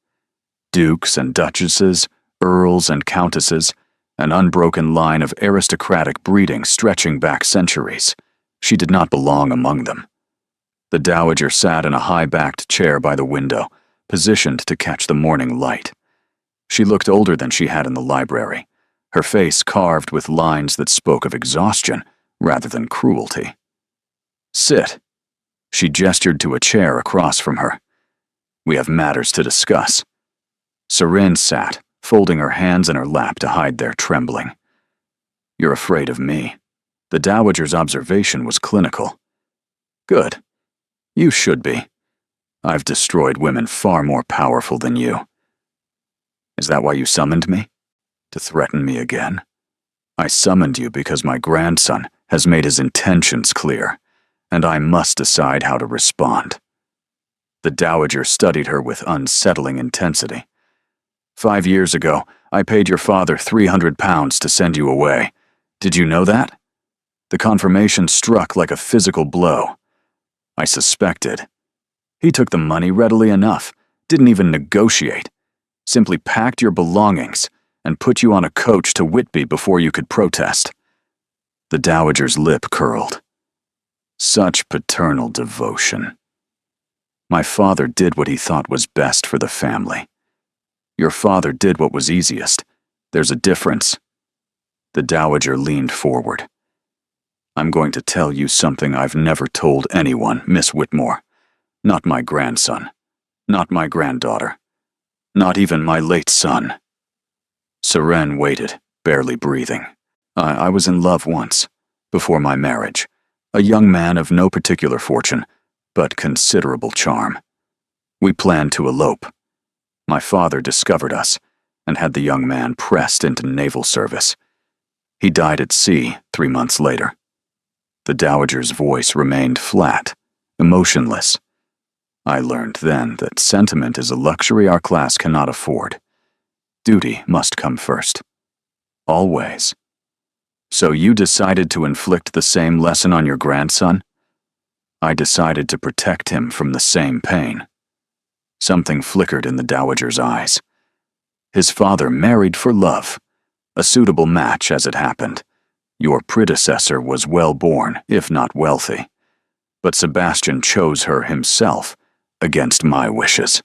Dukes and duchesses, earls and countesses, an unbroken line of aristocratic breeding stretching back centuries. She did not belong among them. The Dowager sat in a high-backed chair by the window, positioned to catch the morning light. She looked older than she had in the library, her face carved with lines that spoke of exhaustion rather than cruelty. "Sit." She gestured to a chair across from her. "We have matters to discuss." Seren sat, folding her hands in her lap to hide their trembling. "You're afraid of me." The Dowager's observation was clinical. "Good. You should be. I've destroyed women far more powerful than you." "Is that why you summoned me? To threaten me again?" "I summoned you because my grandson has made his intentions clear, and I must decide how to respond." The Dowager studied her with unsettling intensity. 5 years ago, I paid your father £300 to send you away. Did you know that?" The confirmation struck like a physical blow. "I suspected." "He took the money readily enough, didn't even negotiate. Simply packed your belongings and put you on a coach to Whitby before you could protest." The Dowager's lip curled. Such paternal devotion. "My father did what he thought was best for the family. Your father did what was easiest. There's a difference." The Dowager leaned forward. "I'm going to tell you something I've never told anyone, Miss Whitmore. Not my grandson. Not my granddaughter. Not even my late son." Seren waited, barely breathing. I was in love once, before my marriage. A young man of no particular fortune, but considerable charm. We planned to elope. My father discovered us, and had the young man pressed into naval service. He died at sea 3 months later. The Dowager's voice remained flat, emotionless. I learned then that sentiment is a luxury our class cannot afford. Duty must come first. Always. "So you decided to inflict the same lesson on your grandson?" "I decided to protect him from the same pain." Something flickered in the Dowager's eyes. His father married for love. A suitable match, as it happened. Your predecessor was well-born, if not wealthy. But Sebastian chose her himself, against my wishes.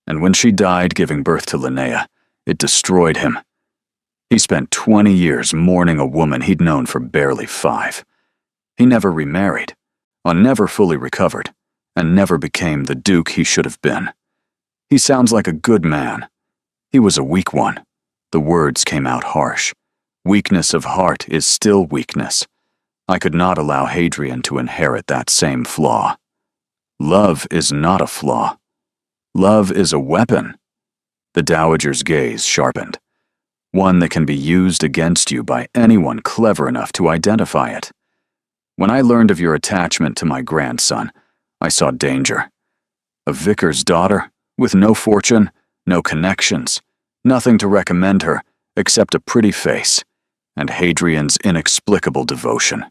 And when she died giving birth to Linnea, it destroyed him. He spent 20 years mourning a woman he'd known for barely 5. He never remarried, never fully recovered, and never became the duke he should have been. He sounds like a good man. He was a weak one. The words came out harsh. Weakness of heart is still weakness. I could not allow Hadrian to inherit that same flaw. Love is not a flaw. Love is a weapon. The dowager's gaze sharpened. One that can be used against you by anyone clever enough to identify it. When I learned of your attachment to my grandson, I saw danger. A vicar's daughter, with no fortune, no connections, nothing to recommend her except a pretty face, and Hadrian's inexplicable devotion.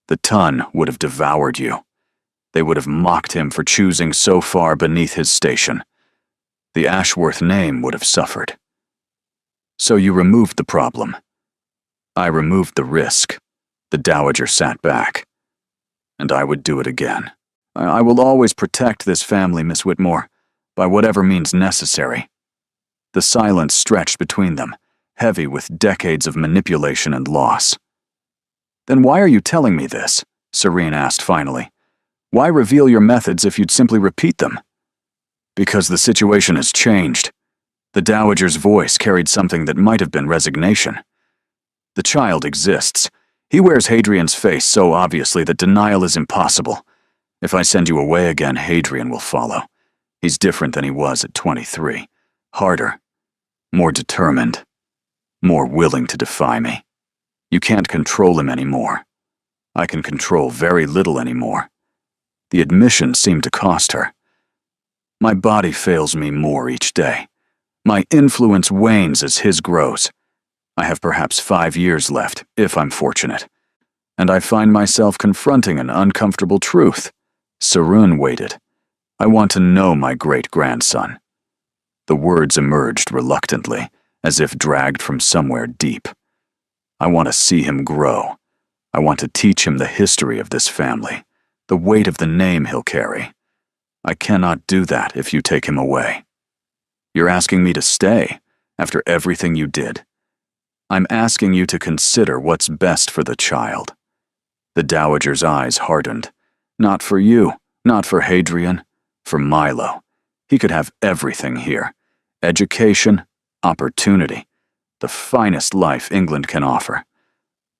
The ton would have devoured you. They would have mocked him for choosing so far beneath his station. The Ashworth name would have suffered. So you removed the problem. I removed the risk. The dowager sat back. And I would do it again. I will always protect this family, Miss Whitmore, by whatever means necessary. The silence stretched between them, heavy with decades of manipulation and loss. Then why are you telling me this? Serene asked finally. Why reveal your methods if you'd simply repeat them? Because the situation has changed. The dowager's voice carried something that might have been resignation. The child exists. He wears Hadrian's face so obviously that denial is impossible. If I send you away again, Hadrian will follow. He's different than he was at 23. Harder. More determined. More willing to defy me. You can't control him anymore. I can control very little anymore. The admission seemed to cost her. My body fails me more each day. My influence wanes as his grows. I have perhaps 5 years left, if I'm fortunate. And I find myself confronting an uncomfortable truth. Sarun waited. I want to know my great-grandson. The words emerged reluctantly, as if dragged from somewhere deep. I want to see him grow. I want to teach him the history of this family, the weight of the name he'll carry. I cannot do that if you take him away. You're asking me to stay, after everything you did. I'm asking you to consider what's best for the child. The dowager's eyes hardened. Not for you, not for Hadrian, for Milo. He could have everything here. Education, opportunity, the finest life England can offer.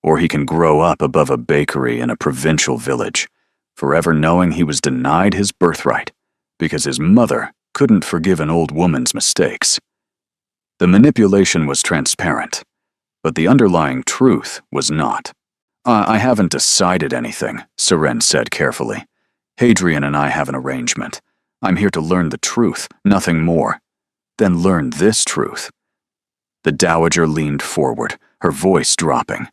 Or he can grow up above a bakery in a provincial village, forever knowing he was denied his birthright, because his mother couldn't forgive an old woman's mistakes. The manipulation was transparent, but the underlying truth was not. I haven't decided anything, Seren said carefully. Hadrian and I have an arrangement. I'm here to learn the truth, nothing more. Then learn this truth. The dowager leaned forward, her voice dropping.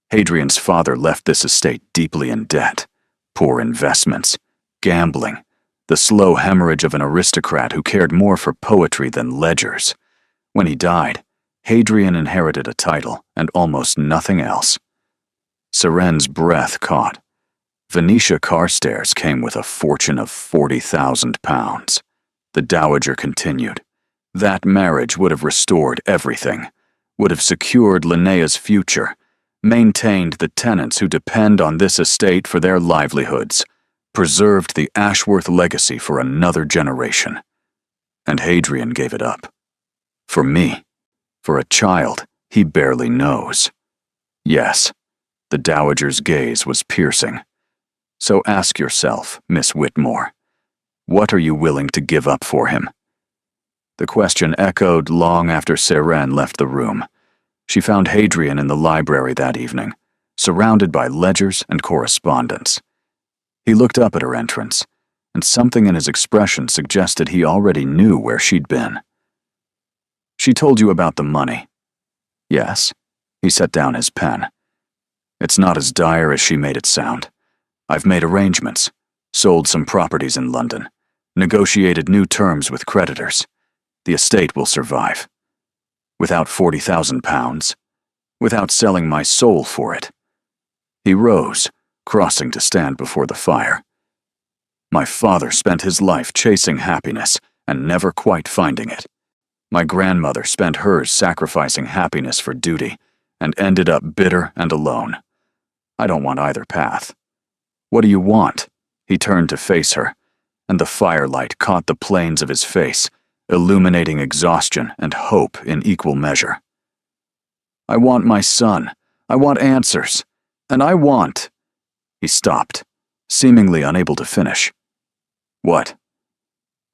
Hadrian's father left this estate deeply in debt. Poor investments, gambling, the slow hemorrhage of an aristocrat who cared more for poetry than ledgers. When he died, Hadrian inherited a title and almost nothing else. Seren's breath caught. Venetia Carstairs came with a fortune of £40,000. The dowager continued. That marriage would have restored everything, would have secured Linnea's future, maintained the tenants who depend on this estate for their livelihoods, preserved the Ashworth legacy for another generation. And Hadrian gave it up. For me, for a child he barely knows. Yes, the dowager's gaze was piercing. So ask yourself, Miss Whitmore, what are you willing to give up for him? The question echoed long after Seren left the room. She found Hadrian in the library that evening, surrounded by ledgers and correspondence. He looked up at her entrance, and something in his expression suggested he already knew where she'd been. She told you about the money. Yes. He set down his pen. It's not as dire as she made it sound. I've made arrangements, sold some properties in London, negotiated new terms with creditors. The estate will survive. without 40,000 pounds, without selling my soul for it. He rose, crossing to stand before the fire. My father spent his life chasing happiness and never quite finding it. My grandmother spent hers sacrificing happiness for duty and ended up bitter and alone. I don't want either path. What do you want? He turned to face her, and the firelight caught the planes of his face, illuminating exhaustion and hope in equal measure. I want my son. I want answers. And I want... He stopped, seemingly unable to finish. What?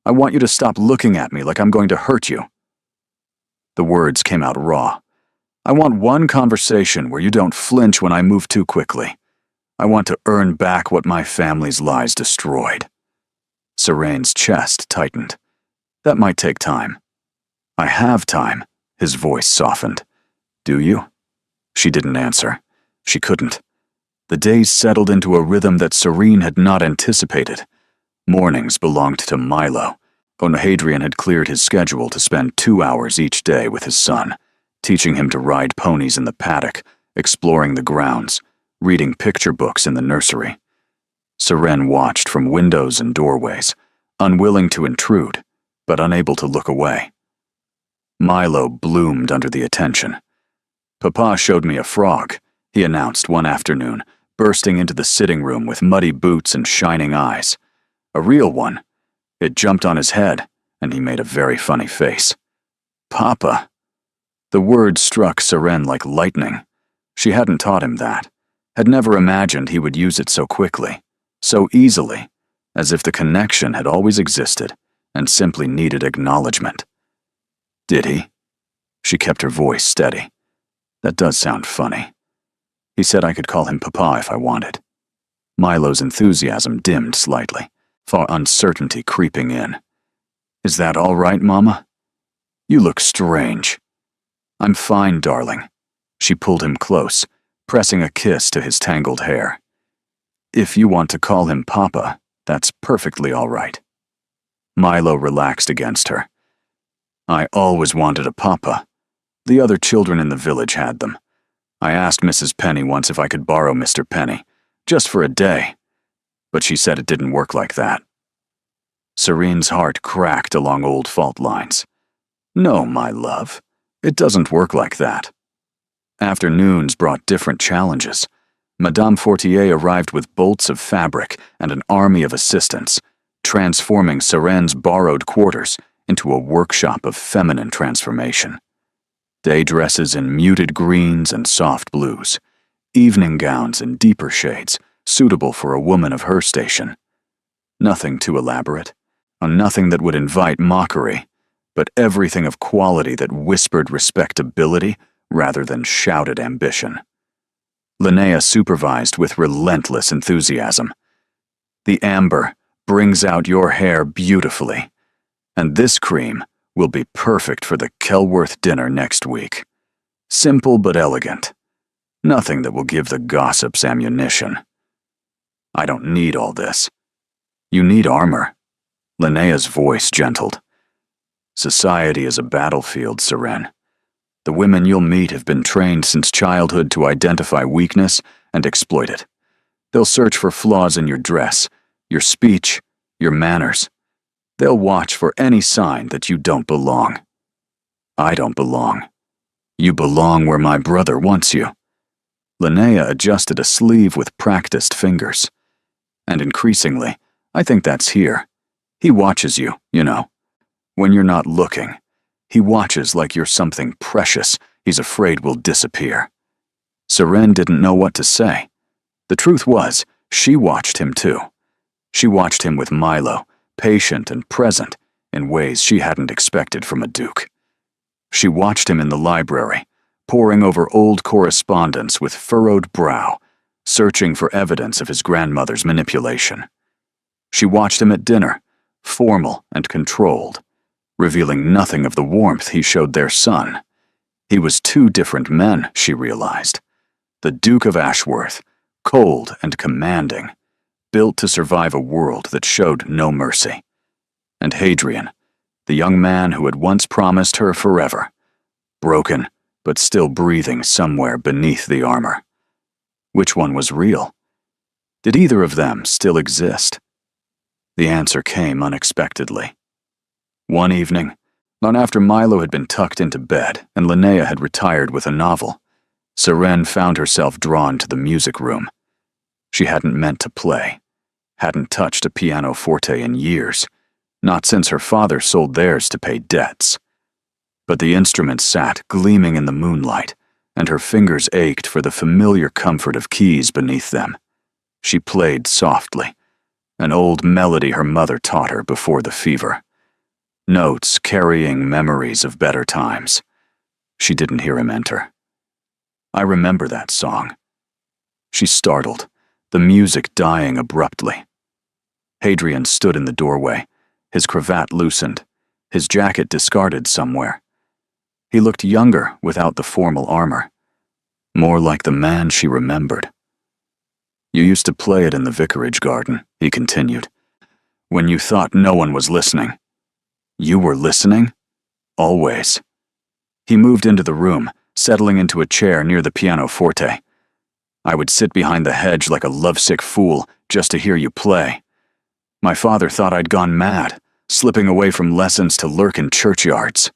I want you to stop looking at me like I'm going to hurt you. The words came out raw. I want one conversation where you don't flinch when I move too quickly. I want to earn back what my family's lies destroyed. Serene's chest tightened. That might take time. I have time, his voice softened. Do you? She didn't answer. She couldn't. The days settled into a rhythm that Serene had not anticipated. Mornings belonged to Milo. Hadrian had cleared his schedule to spend 2 hours each day with his son, teaching him to ride ponies in the paddock, exploring the grounds, reading picture books in the nursery. Serene watched from windows and doorways, unwilling to intrude, but unable to look away. Milo bloomed under the attention. Papa showed me a frog, he announced one afternoon, bursting into the sitting room with muddy boots and shining eyes. A real one. It jumped on his head, and he made a very funny face. Papa. The word struck Serene like lightning. She hadn't taught him that, had never imagined he would use it so quickly, so easily, as if the connection had always existed and simply needed acknowledgement. Did he? She kept her voice steady. That does sound funny. He said I could call him Papa if I wanted. Milo's enthusiasm dimmed slightly, for uncertainty creeping in. Is that all right, Mama? You look strange. I'm fine, darling. She pulled him close, pressing a kiss to his tangled hair. If you want to call him Papa, that's perfectly all right. Milo relaxed against her. I always wanted a papa. The other children in the village had them. I asked Mrs. Penny once if I could borrow Mr. Penny, just for a day, but she said it didn't work like that. Serene's heart cracked along old fault lines. No, my love, it doesn't work like that. Afternoons brought different challenges. Madame Fortier arrived with bolts of fabric and an army of assistants, transforming Serene's borrowed quarters into a workshop of feminine transformation. Day dresses in muted greens and soft blues, evening gowns in deeper shades, suitable for a woman of her station. Nothing too elaborate, nothing that would invite mockery, but everything of quality that whispered respectability rather than shouted ambition. Linnea supervised with relentless enthusiasm. The amber brings out your hair beautifully, and this cream will be perfect for the Kelworth dinner next week. Simple but elegant. Nothing that will give the gossips ammunition. I don't need all this. You need armor. Linnea's voice gentled. Society is a battlefield, Serene. The women you'll meet have been trained since childhood to identify weakness and exploit it. They'll search for flaws in your dress, your speech, your manners. They'll watch for any sign that you don't belong. I don't belong. You belong where my brother wants you. Linnea adjusted a sleeve with practiced fingers. And increasingly, I think that's here. He watches you, you know. When you're not looking, he watches like you're something precious he's afraid will disappear. Serene didn't know what to say. The truth was, she watched him too. She watched him with Milo, patient and present, in ways she hadn't expected from a duke. She watched him in the library, poring over old correspondence with furrowed brow, searching for evidence of his grandmother's manipulation. She watched him at dinner, formal and controlled, revealing nothing of the warmth he showed their son. He was two different men, she realized. The Duke of Ashworth, cold and commanding, built to survive a world that showed no mercy. And Hadrian, the young man who had once promised her forever, broken, but still breathing somewhere beneath the armor. Which one was real? Did either of them still exist? The answer came unexpectedly. One evening, not after Milo had been tucked into bed and Linnea had retired with a novel, Seren found herself drawn to the music room. She hadn't meant to play, hadn't touched a pianoforte in years, not since her father sold theirs to pay debts. But the instrument sat gleaming in the moonlight, and her fingers ached for the familiar comfort of keys beneath them. She played softly, an old melody her mother taught her before the fever. Notes carrying memories of better times. She didn't hear him enter. I remember that song. She startled, the music dying abruptly. Hadrian stood in the doorway, his cravat loosened, his jacket discarded somewhere. He looked younger without the formal armor, more like the man she remembered. You used to play it in the vicarage garden, he continued, when you thought no one was listening. You were listening? Always. He moved into the room, settling into a chair near the pianoforte. I would sit behind the hedge like a lovesick fool just to hear you play. My father thought I'd gone mad, slipping away from lessons to lurk in churchyards.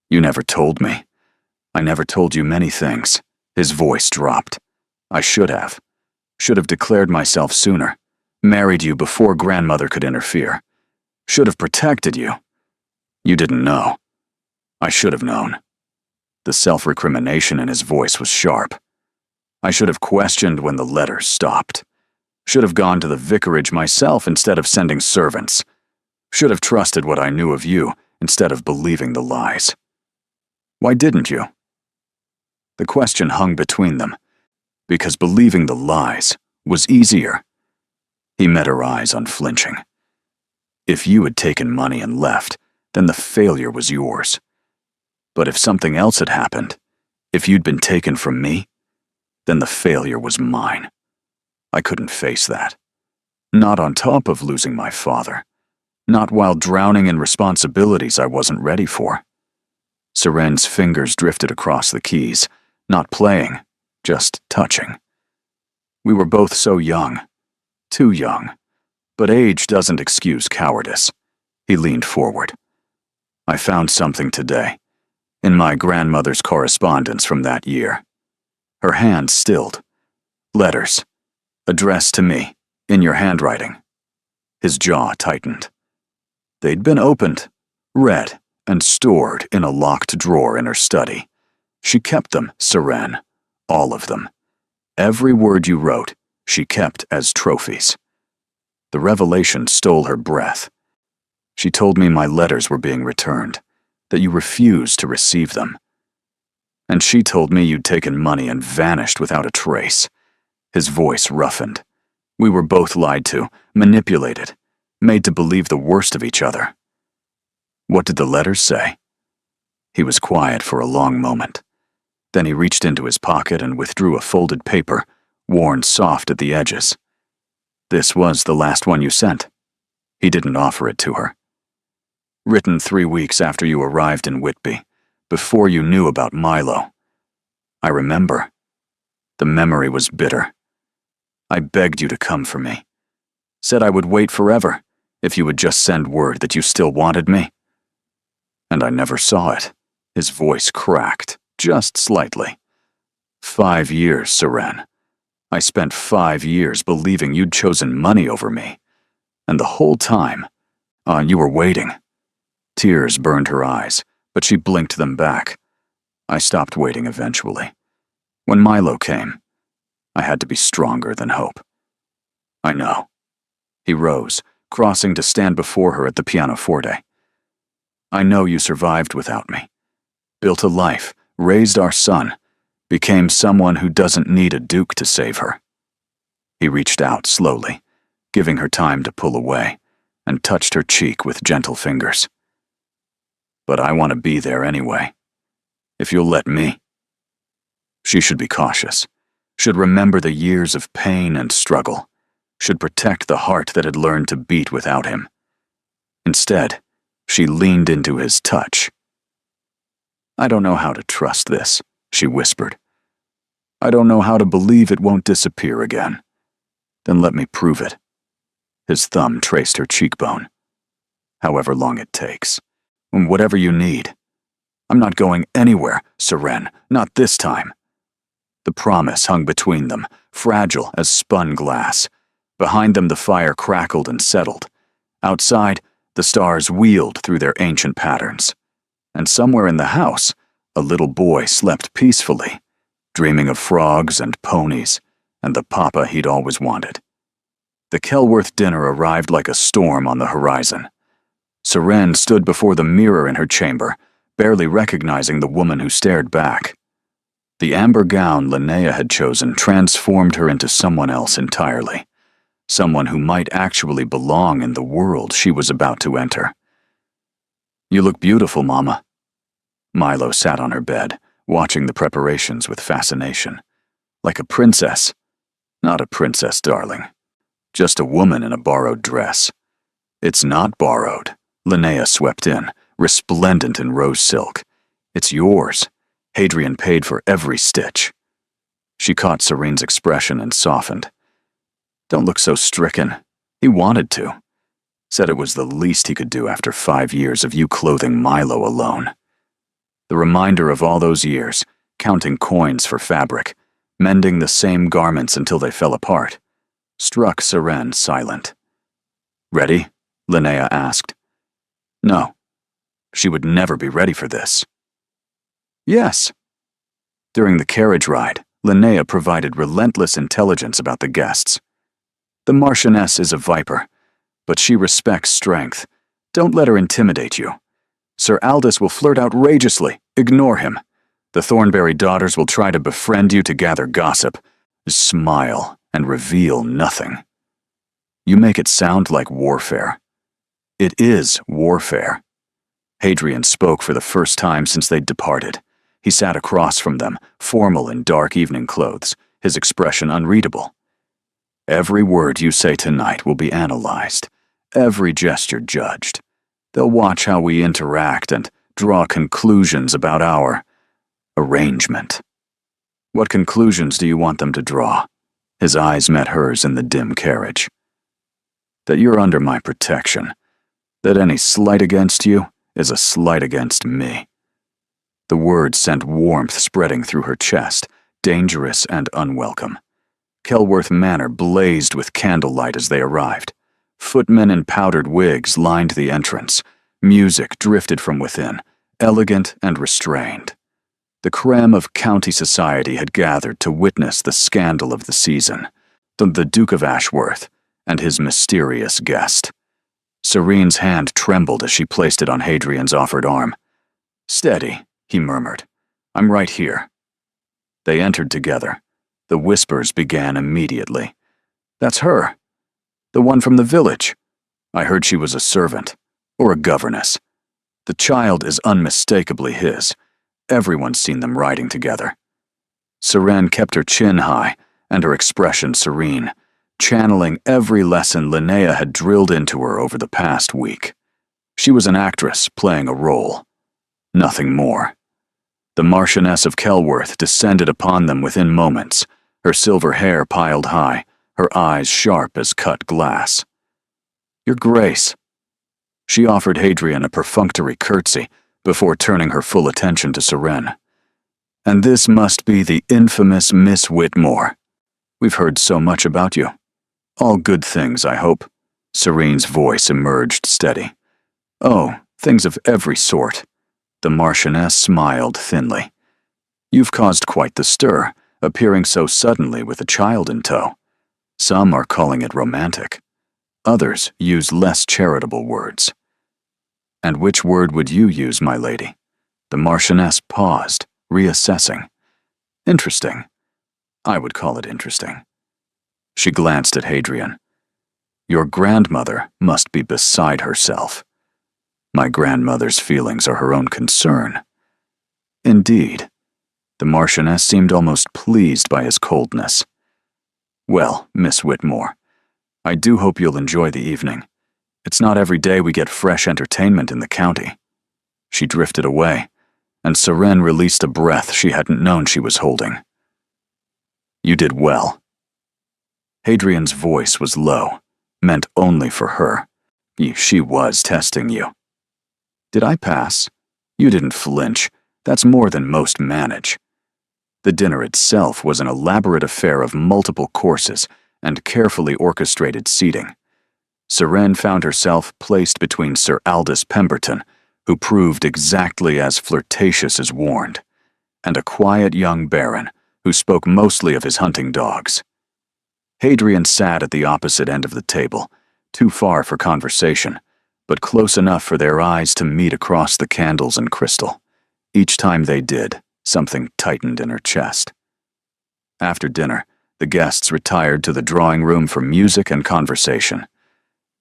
You never told me. I never told you many things. His voice dropped. I should have. Should have declared myself sooner. Married you before grandmother could interfere. Should have protected you. You didn't know. I should have known. The self-recrimination in his voice was sharp. I should have questioned when the letters stopped. Should have gone to the vicarage myself instead of sending servants. Should have trusted what I knew of you instead of believing the lies. Why didn't you? The question hung between them, because believing the lies was easier. He met her eyes unflinching. If you had taken money and left, then the failure was yours. But if something else had happened, if you'd been taken from me, then the failure was mine. I couldn't face that. Not on top of losing my father. Not while drowning in responsibilities I wasn't ready for. Seren's fingers drifted across the keys, not playing, just touching. We were both so young. Too young. But age doesn't excuse cowardice. He leaned forward. I found something today, in my grandmother's correspondence from that year. Her hand stilled. Letters. Addressed to me, in your handwriting. His jaw tightened. They'd been opened, read, and stored in a locked drawer in her study. She kept them, Seren. All of them. Every word you wrote, she kept as trophies. The revelation stole her breath. She told me my letters were being returned, that you refused to receive them. And she told me you'd taken money and vanished without a trace. His voice roughened. We were both lied to, manipulated, made to believe the worst of each other. What did the letters say? He was quiet for a long moment. Then he reached into his pocket and withdrew a folded paper, worn soft at the edges. This was the last one you sent. He didn't offer it to her. Written 3 weeks after you arrived in Whitby, before you knew about Milo. I remember. The memory was bitter. I begged you to come for me. Said I would wait forever, if you would just send word that you still wanted me. And I never saw it. His voice cracked, just slightly. 5 years, Seren. I spent 5 years believing you'd chosen money over me. And the whole time, you were waiting. Tears burned her eyes, but she blinked them back. I stopped waiting eventually. When Milo came, I had to be stronger than hope. I know. He rose, crossing to stand before her at the pianoforte. I know you survived without me. Built a life, raised our son, became someone who doesn't need a duke to save her. He reached out slowly, giving her time to pull away, and touched her cheek with gentle fingers. But I want to be there anyway. If you'll let me. She should be cautious, should remember the years of pain and struggle, should protect the heart that had learned to beat without him. Instead, she leaned into his touch. I don't know how to trust this, she whispered. I don't know how to believe it won't disappear again. Then let me prove it. His thumb traced her cheekbone. However long it takes. Whatever you need. I'm not going anywhere, Seren, not this time. The promise hung between them, fragile as spun glass. Behind them the fire crackled and settled. Outside, the stars wheeled through their ancient patterns. And somewhere in the house, a little boy slept peacefully, dreaming of frogs and ponies, and the papa he'd always wanted. The Kelworth dinner arrived like a storm on the horizon. Seren stood before the mirror in her chamber, barely recognizing the woman who stared back. The amber gown Linnea had chosen transformed her into someone else entirely, someone who might actually belong in the world she was about to enter. You look beautiful, Mama. Milo sat on her bed, watching the preparations with fascination. Like a princess. Not a princess, darling. Just a woman in a borrowed dress. It's not borrowed, Linnea swept in, resplendent in rose silk. It's yours. Hadrian paid for every stitch. She caught Serene's expression and softened. Don't look so stricken. He wanted to. Said it was the least he could do after 5 years of you clothing Milo alone. The reminder of all those years, counting coins for fabric, mending the same garments until they fell apart, struck Seren silent. Ready? Linnea asked. No. She would never be ready for this. Yes. During the carriage ride, Linnea provided relentless intelligence about the guests. The Marchioness is a viper, but she respects strength. Don't let her intimidate you. Sir Aldous will flirt outrageously. Ignore him. The Thornberry daughters will try to befriend you to gather gossip. Smile and reveal nothing. You make it sound like warfare. It is warfare. Hadrian spoke for the first time since they'd departed. He sat across from them, formal in dark evening clothes, his expression unreadable. Every word you say tonight will be analyzed, every gesture judged. They'll watch how we interact and draw conclusions about our arrangement. What conclusions do you want them to draw? His eyes met hers in the dim carriage. That you're under my protection. That any slight against you is a slight against me. The words sent warmth spreading through her chest, dangerous and unwelcome. Kelworth Manor blazed with candlelight as they arrived. Footmen in powdered wigs lined the entrance. Music drifted from within, elegant and restrained. The creme of county society had gathered to witness the scandal of the season, the Duke of Ashworth and his mysterious guest. Serene's hand trembled as she placed it on Hadrian's offered arm. Steady, he murmured. I'm right here. They entered together. The whispers began immediately. That's her. The one from the village. I heard she was a servant, or a governess. The child is unmistakably his. Everyone's seen them riding together. Seren kept her chin high and her expression serene, channeling every lesson Linnea had drilled into her over the past week. She was an actress playing a role. Nothing more. The Marchioness of Kelworth descended upon them within moments, her silver hair piled high, her eyes sharp as cut glass. Your Grace. She offered Hadrian a perfunctory curtsy before turning her full attention to Seren. And this must be the infamous Miss Whitmore. We've heard so much about you. All good things, I hope. Serene's voice emerged steady. Oh, things of every sort. The Marchioness smiled thinly. You've caused quite the stir, appearing so suddenly with a child in tow. Some are calling it romantic. Others use less charitable words. And which word would you use, my lady? The Marchioness paused, reassessing. Interesting. I would call it interesting. She glanced at Hadrian. Your grandmother must be beside herself. My grandmother's feelings are her own concern. Indeed. The Marchioness seemed almost pleased by his coldness. Well, Miss Whitmore, I do hope you'll enjoy the evening. It's not every day we get fresh entertainment in the county. She drifted away. and Seren released a breath she hadn't known she was holding. You did well. Hadrian's voice was low, meant only for her. She was testing you. Did I pass? You didn't flinch. That's more than most manage. The dinner itself was an elaborate affair of multiple courses and carefully orchestrated seating. Seren found herself placed between Sir Aldous Pemberton, who proved exactly as flirtatious as warned, and a quiet young baron who spoke mostly of his hunting dogs. Hadrian sat at the opposite end of the table, too far for conversation, but close enough for their eyes to meet across the candles and crystal. Each time they did, something tightened in her chest. After dinner, the guests retired to the drawing room for music and conversation.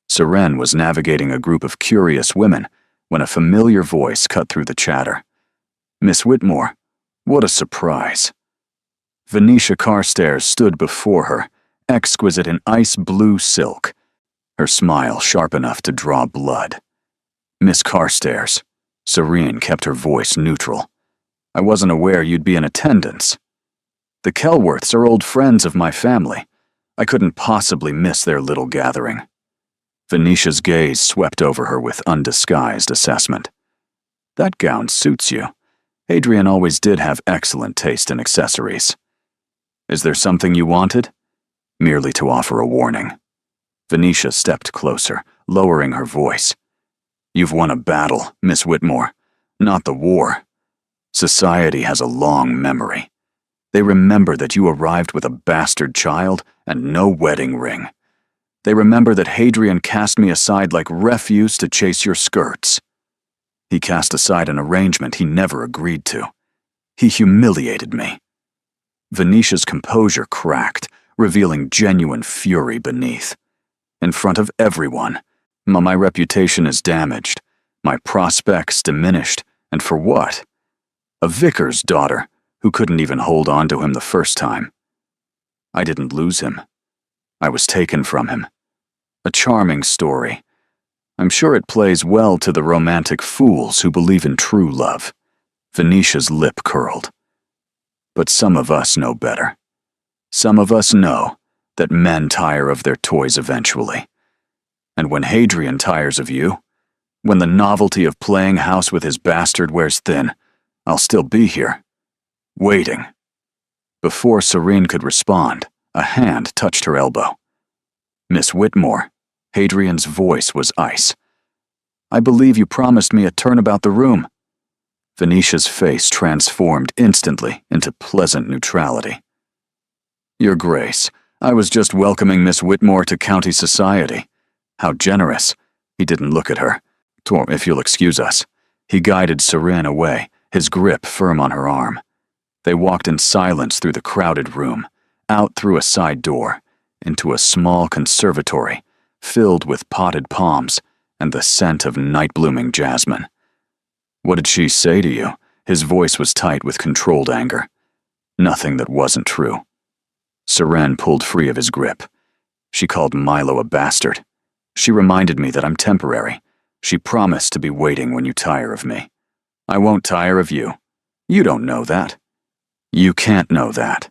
Seren was navigating a group of curious women when a familiar voice cut through the chatter. Miss Whitmore, what a surprise. Venetia Carstairs stood before her, exquisite in ice blue silk, her smile sharp enough to draw blood. Miss Carstairs, Serene kept her voice neutral. I wasn't aware you'd be in attendance. The Kelworths are old friends of my family. I couldn't possibly miss their little gathering. Venetia's gaze swept over her with undisguised assessment. That gown suits you. Hadrian always did have excellent taste in accessories. Is there something you wanted? Merely to offer a warning. Venetia stepped closer, lowering her voice. You've won a battle, Miss Whitmore, not the war. Society has a long memory. They remember that you arrived with a bastard child and no wedding ring. They remember that Hadrian cast me aside like refuse to chase your skirts. He cast aside an arrangement he never agreed to. He humiliated me. Venetia's composure cracked, revealing genuine fury beneath. In front of everyone, my reputation is damaged, my prospects diminished, and for what? A vicar's daughter who couldn't even hold on to him the first time. I didn't lose him. I was taken from him. A charming story. I'm sure it plays well to the romantic fools who believe in true love. Venetia's lip curled. But some of us know better. Some of us know that men tire of their toys eventually. And when Hadrian tires of you, when the novelty of playing house with his bastard wears thin, I'll still be here, waiting. Before Serene could respond, a hand touched her elbow. Miss Whitmore, Hadrian's voice was ice. I believe you promised me a turn about the room. Venetia's face transformed instantly into pleasant neutrality. Your Grace, I was just welcoming Miss Whitmore to county society. How generous. He didn't look at her. If you'll excuse us. He guided Seren away, his grip firm on her arm. They walked in silence through the crowded room, out through a side door, into a small conservatory, filled with potted palms and the scent of night-blooming jasmine. What did she say to you? His voice was tight with controlled anger. Nothing that wasn't true. Seren pulled free of his grip. She called Milo a bastard. She reminded me that I'm temporary. She promised to be waiting when you tire of me. I won't tire of you. You don't know that. You can't know that.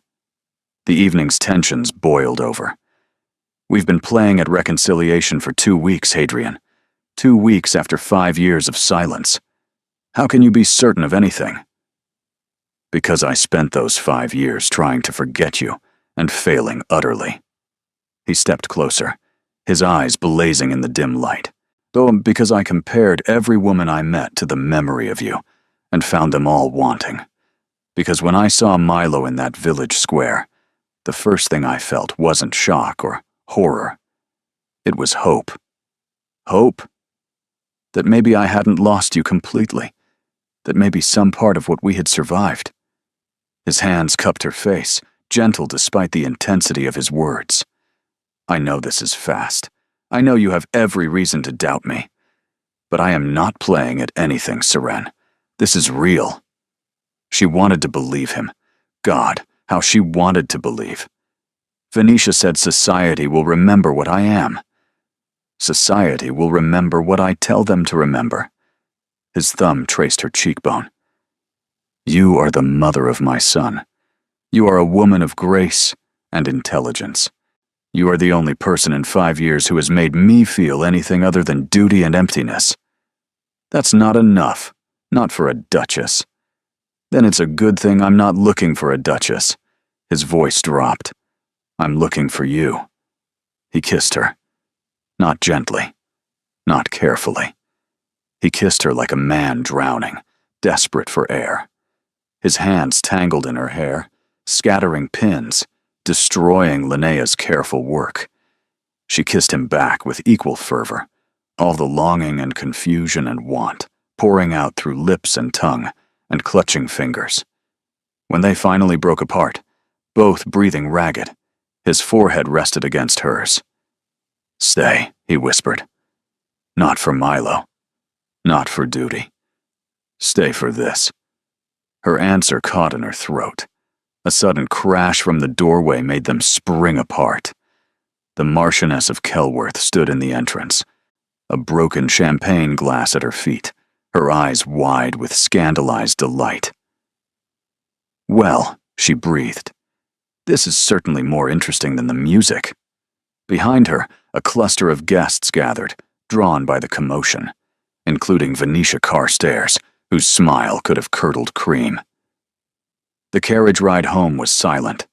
The evening's tensions boiled over. We've been playing at reconciliation for 2 weeks, Hadrian. 2 weeks after 5 years of silence. How can you be certain of anything? Because I spent those 5 years trying to forget you and failing utterly. He stepped closer, his eyes blazing in the dim light. Because I compared every woman I met to the memory of you and found them all wanting. Because when I saw Milo in that village square, the first thing I felt wasn't shock or horror. It was hope. Hope? That maybe I hadn't lost you completely. That maybe some part of what we had survived. His hands cupped her face, gentle despite the intensity of his words. I know this is fast. I know you have every reason to doubt me. But I am not playing at anything, Seren. This is real. She wanted to believe him. God, how she wanted to believe. Venetia said society will remember what I am. Society will remember what I tell them to remember. His thumb traced her cheekbone. You are the mother of my son. You are a woman of grace and intelligence. You are the only person in 5 years who has made me feel anything other than duty and emptiness. That's not enough, not for a duchess. Then it's a good thing I'm not looking for a duchess. His voice dropped. I'm looking for you. He kissed her. Not gently, not carefully. He kissed her like a man drowning, desperate for air. His hands tangled in her hair, scattering pins, destroying Linnea's careful work. She kissed him back with equal fervor, all the longing and confusion and want pouring out through lips and tongue and clutching fingers. When they finally broke apart, both breathing ragged, his forehead rested against hers. "Stay," he whispered. "Not for Milo. Not for duty. Stay for this." Her answer caught in her throat. A sudden crash from the doorway made them spring apart. The Marchioness of Kelworth stood in the entrance, a broken champagne glass at her feet, her eyes wide with scandalized delight. "Well," she breathed, "this is certainly more interesting than the music." Behind her, a cluster of guests gathered, drawn by the commotion, including Venetia Carstairs, whose smile could have curdled cream. The carriage ride home was silent.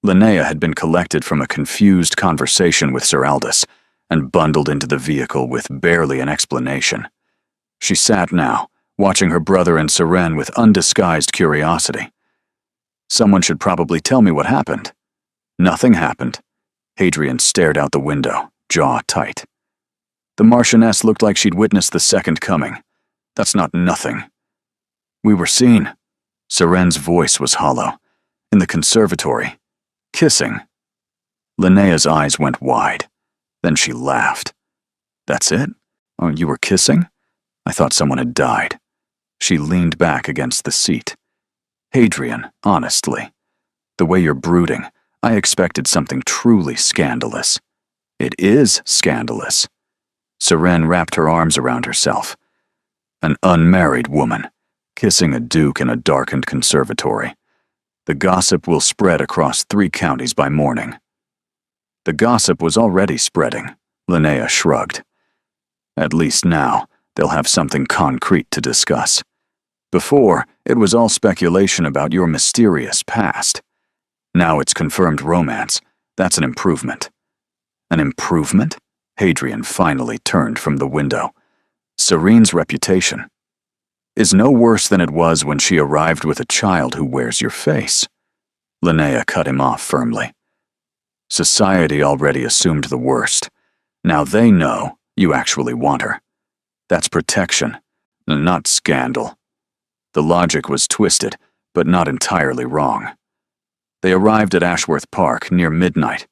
Linnea had been collected from a confused conversation with Sir Aldous and bundled into the vehicle with barely an explanation. She sat now, watching her brother and Seren with undisguised curiosity. Someone should probably tell me what happened. Nothing happened. Hadrian stared out the window, jaw tight. The Marchioness looked like she'd witnessed the second coming. That's not nothing. We were seen. Seren's voice was hollow. In the conservatory. Kissing. Linnea's eyes went wide. Then she laughed. That's it? Oh, you were kissing? I thought someone had died. She leaned back against the seat. Hadrian, honestly. The way you're brooding, I expected something truly scandalous. It is scandalous. Seren wrapped her arms around herself. An unmarried woman, kissing a duke in a darkened conservatory. The gossip will spread across 3 counties by morning. The gossip was already spreading, Linnea shrugged. At least now, they'll have something concrete to discuss. Before, it was all speculation about your mysterious past. Now it's confirmed romance. That's an improvement. An improvement? Hadrian finally turned from the window. Serene's reputation is no worse than it was when she arrived with a child who wears your face. Linnea cut him off firmly. Society already assumed the worst. Now they know you actually want her. That's protection, not scandal. The logic was twisted, but not entirely wrong. They arrived at Ashworth Park near midnight.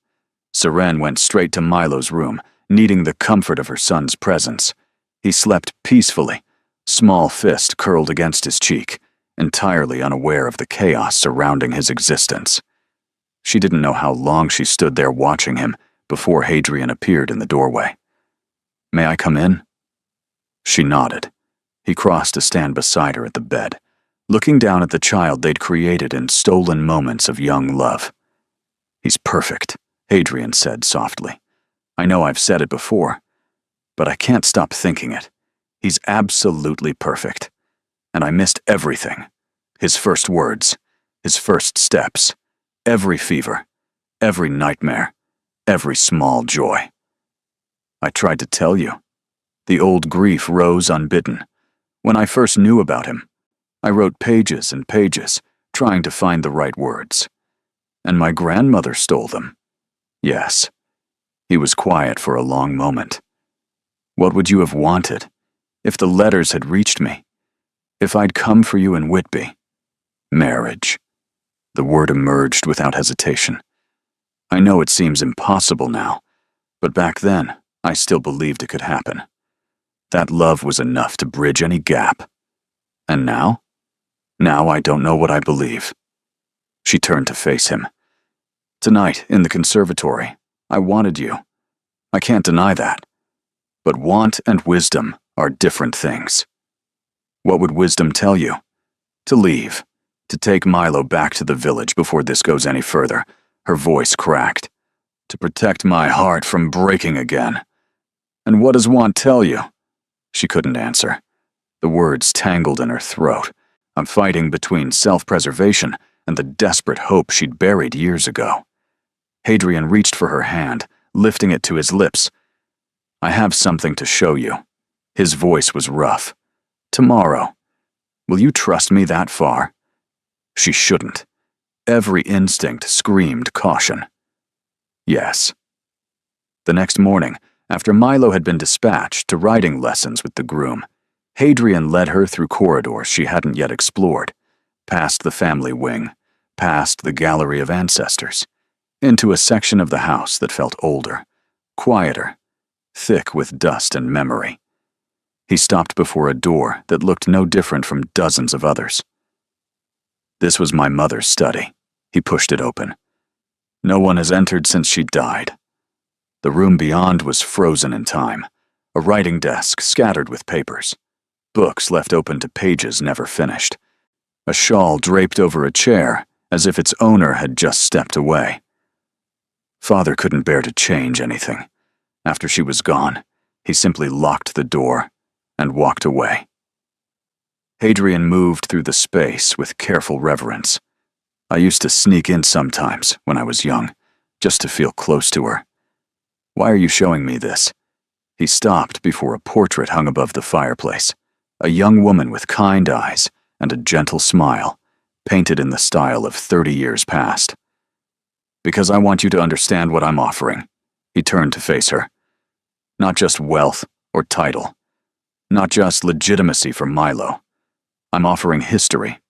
Seren went straight to Milo's room, needing the comfort of her son's presence. He slept peacefully, small fist curled against his cheek, entirely unaware of the chaos surrounding his existence. She didn't know how long she stood there watching him before Hadrian appeared in the doorway. "May I come in?" She nodded. He crossed to stand beside her at the bed, looking down at the child they'd created in stolen moments of young love. "He's perfect," Hadrian said softly. "I know I've said it before, but I can't stop thinking it. He's absolutely perfect. And I missed everything. His first words, his first steps, every fever, every nightmare, every small joy. I tried to tell you. The old grief rose unbidden. When I first knew about him, I wrote pages and pages, trying to find the right words. And my grandmother stole them. Yes." He was quiet for a long moment. "What would you have wanted? If the letters had reached me? If I'd come for you in Whitby?" "Marriage." The word emerged without hesitation. "I know it seems impossible now, but back then, I still believed it could happen. That love was enough to bridge any gap. And now? Now I don't know what I believe." She turned to face him. "Tonight, in the conservatory, I wanted you. I can't deny that. But want and wisdom are different things. What would wisdom tell you? To leave, To take Milo back to the village before this goes any further. Her voice cracked. To protect my heart from breaking again. And what does Want tell you? She couldn't answer. The words tangled in her throat. I'm fighting between self-preservation and the desperate hope she'd buried years ago. Hadrian reached for her hand, lifting it to his lips. I have something to show you. His voice was rough. Tomorrow. Will you trust me that far? She shouldn't. Every instinct screamed caution. Yes. The next morning, after Milo had been dispatched to riding lessons with the groom, Hadrian led her through corridors she hadn't yet explored, past the family wing, past the gallery of ancestors, into a section of the house that felt older, quieter, thick with dust and memory. He stopped before a door that looked no different from dozens of others. This was my mother's study. He pushed it open. No one has entered since she died. The room beyond was frozen in time, a writing desk scattered with papers, books left open to pages never finished, a shawl draped over a chair as if its owner had just stepped away. Father couldn't bear to change anything. After she was gone, he simply locked the door and walked away. Hadrian moved through the space with careful reverence. I used to sneak in sometimes when I was young, just to feel close to her. Why are you showing me this? He stopped before a portrait hung above the fireplace, a young woman with kind eyes and a gentle smile, painted in the style of 30 years past. Because I want you to understand what I'm offering. He turned to face her. Not just wealth or title, not just legitimacy for Milo. I'm offering history,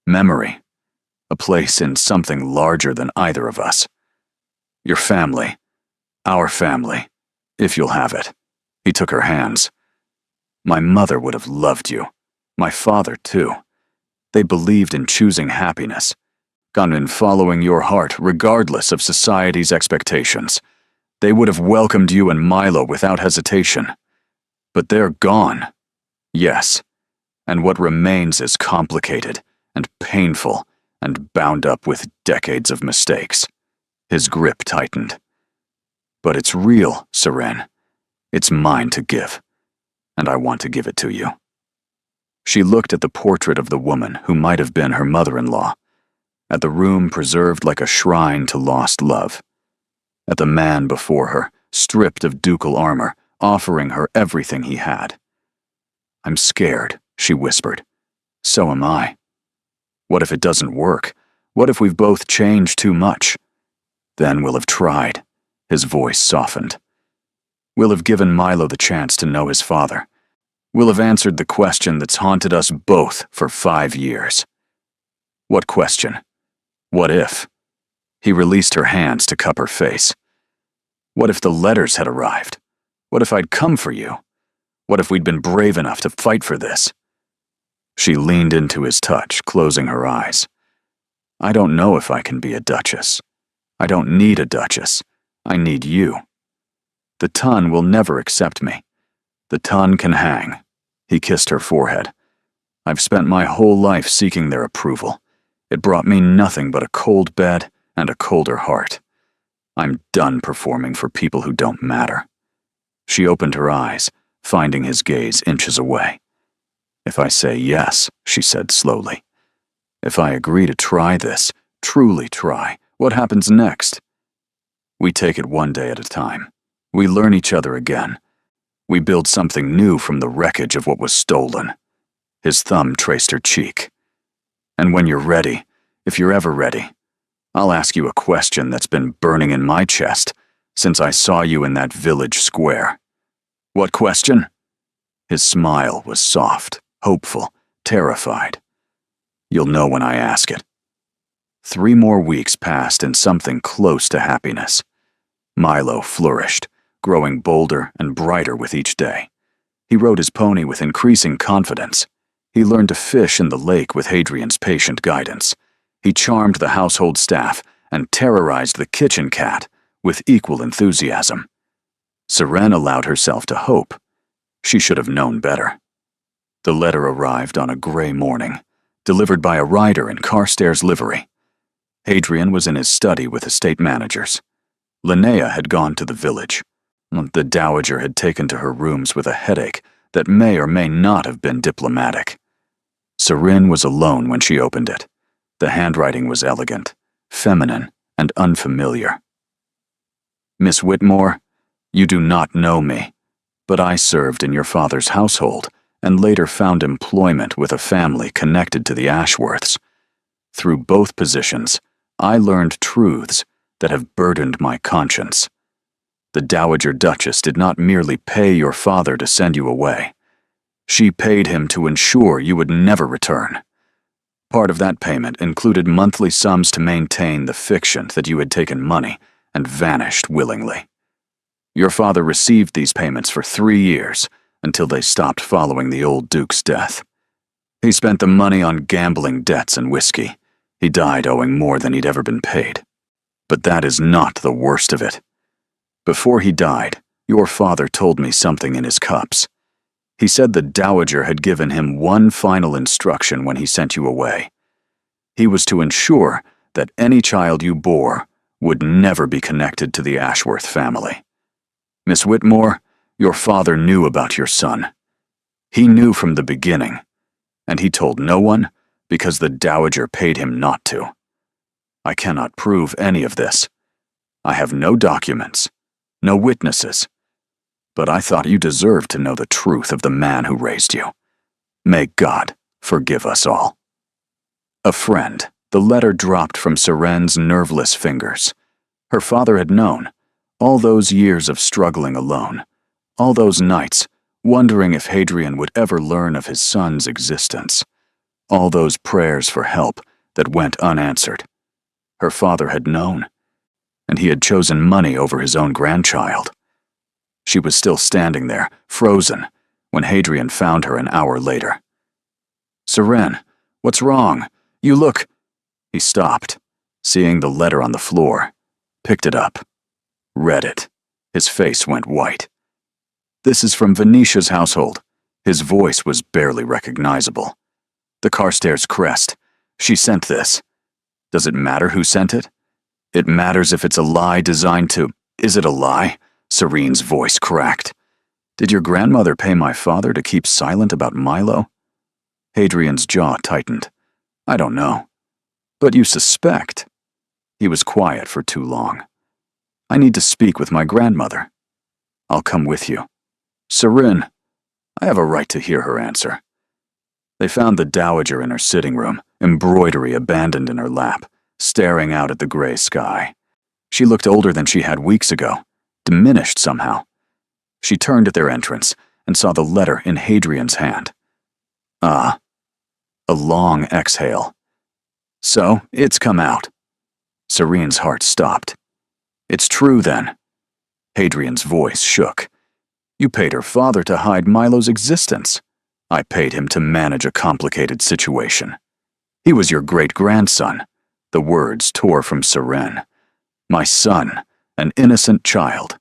memory, a place in something larger than either of us. Your family, our family, if you'll have it. He took her hands. My mother would have loved you. My father, too. They believed in choosing happiness, gone in following your heart regardless of society's expectations. They would have welcomed you and Milo without hesitation. But they're gone. Yes. And what remains is complicated and painful and bound up with decades of mistakes. His grip tightened. But it's real, Seren. It's mine to give, and I want to give it to you. She looked at the portrait of the woman who might have been her mother-in-law, at the room preserved like a shrine to lost love, at the man before her, stripped of ducal armor, offering her everything he had. I'm scared, she whispered. So am I. What if it doesn't work? What if we've both changed too much? Then we'll have tried. His voice softened. We'll have given Milo the chance to know his father. We'll have answered the question that's haunted us both for 5 years. What question? What if? He released her hands to cup her face. What if the letters had arrived? What if I'd come for you? What if we'd been brave enough to fight for this? She leaned into his touch, closing her eyes. I don't know if I can be a duchess. I don't need a duchess. I need you. The Tun will never accept me. The Tun can hang. He kissed her forehead. I've spent my whole life seeking their approval. It brought me nothing but a cold bed and a colder heart. I'm done performing for people who don't matter. She opened her eyes, finding his gaze inches away. If I say yes, she said slowly. If I agree to try this, truly try, what happens next? We take it one day at a time. We learn each other again. We build something new from the wreckage of what was stolen. His thumb traced her cheek. And when you're ready, if you're ever ready, I'll ask you a question that's been burning in my chest since I saw you in that village square. What question? His smile was soft, hopeful, terrified. You'll know when I ask it. 3 more weeks passed in something close to happiness. Milo flourished, growing bolder and brighter with each day. He rode his pony with increasing confidence. He learned to fish in the lake with Hadrian's patient guidance. He charmed the household staff and terrorized the kitchen cat with equal enthusiasm. Seren allowed herself to hope. She should have known better. The letter arrived on a gray morning, delivered by a rider in Carstairs livery. Hadrian was in his study with estate managers. Linnea had gone to the village. The dowager had taken to her rooms with a headache that may or may not have been diplomatic. Serin was alone when she opened it. The handwriting was elegant, feminine, and unfamiliar. "Miss Whitmore, you do not know me, but I served in your father's household and later found employment with a family connected to the Ashworths. Through both positions, I learned truths that have burdened my conscience. The Dowager Duchess did not merely pay your father to send you away. She paid him to ensure you would never return. Part of that payment included monthly sums to maintain the fiction that you had taken money and vanished willingly. Your father received these payments for 3 years, until they stopped following the old Duke's death. He spent the money on gambling debts and whiskey. He died owing more than he'd ever been paid. But that is not the worst of it. Before he died, your father told me something in his cups. He said the Dowager had given him one final instruction when he sent you away. He was to ensure that any child you bore would never be connected to the Ashworth family. Miss Whitmore, your father knew about your son. He knew from the beginning, and he told no one because the Dowager paid him not to. I cannot prove any of this. I have no documents, no witnesses, but I thought you deserved to know the truth of the man who raised you. May God forgive us all." A friend. The letter dropped from Seren's nerveless fingers. Her father had known, all those years of struggling alone, all those nights wondering if Hadrian would ever learn of his son's existence, all those prayers for help that went unanswered. Her father had known, and he had chosen money over his own grandchild. She was still standing there, frozen, when Hadrian found her an hour later. "Seren, what's wrong? You look—" He stopped, seeing the letter on the floor, picked it up, read it. His face went white. "This is from Venetia's household." His voice was barely recognizable. "The Carstairs crest. She sent this. Does it matter who sent it? It matters if it's a lie designed to—" "Is it a lie?" Serene's voice cracked. "Did your grandmother pay my father to keep silent about Milo?" Hadrian's jaw tightened. "I don't know. But you suspect." He was quiet for too long. "I need to speak with my grandmother. I'll come with you." "Serene." I have a right to hear her answer. They found the Dowager in her sitting room, embroidery abandoned in her lap, staring out at the gray sky. She looked older than she had weeks ago, diminished somehow. She turned at their entrance and saw the letter in Hadrian's hand. Ah. A long exhale. "So, it's come out." Serene's heart stopped. "It's true, then." Hadrian's voice shook. "You paid her father to hide Milo's existence. I paid him to manage a complicated situation. He was your great-grandson." The words tore from Serene. "My son, an innocent child,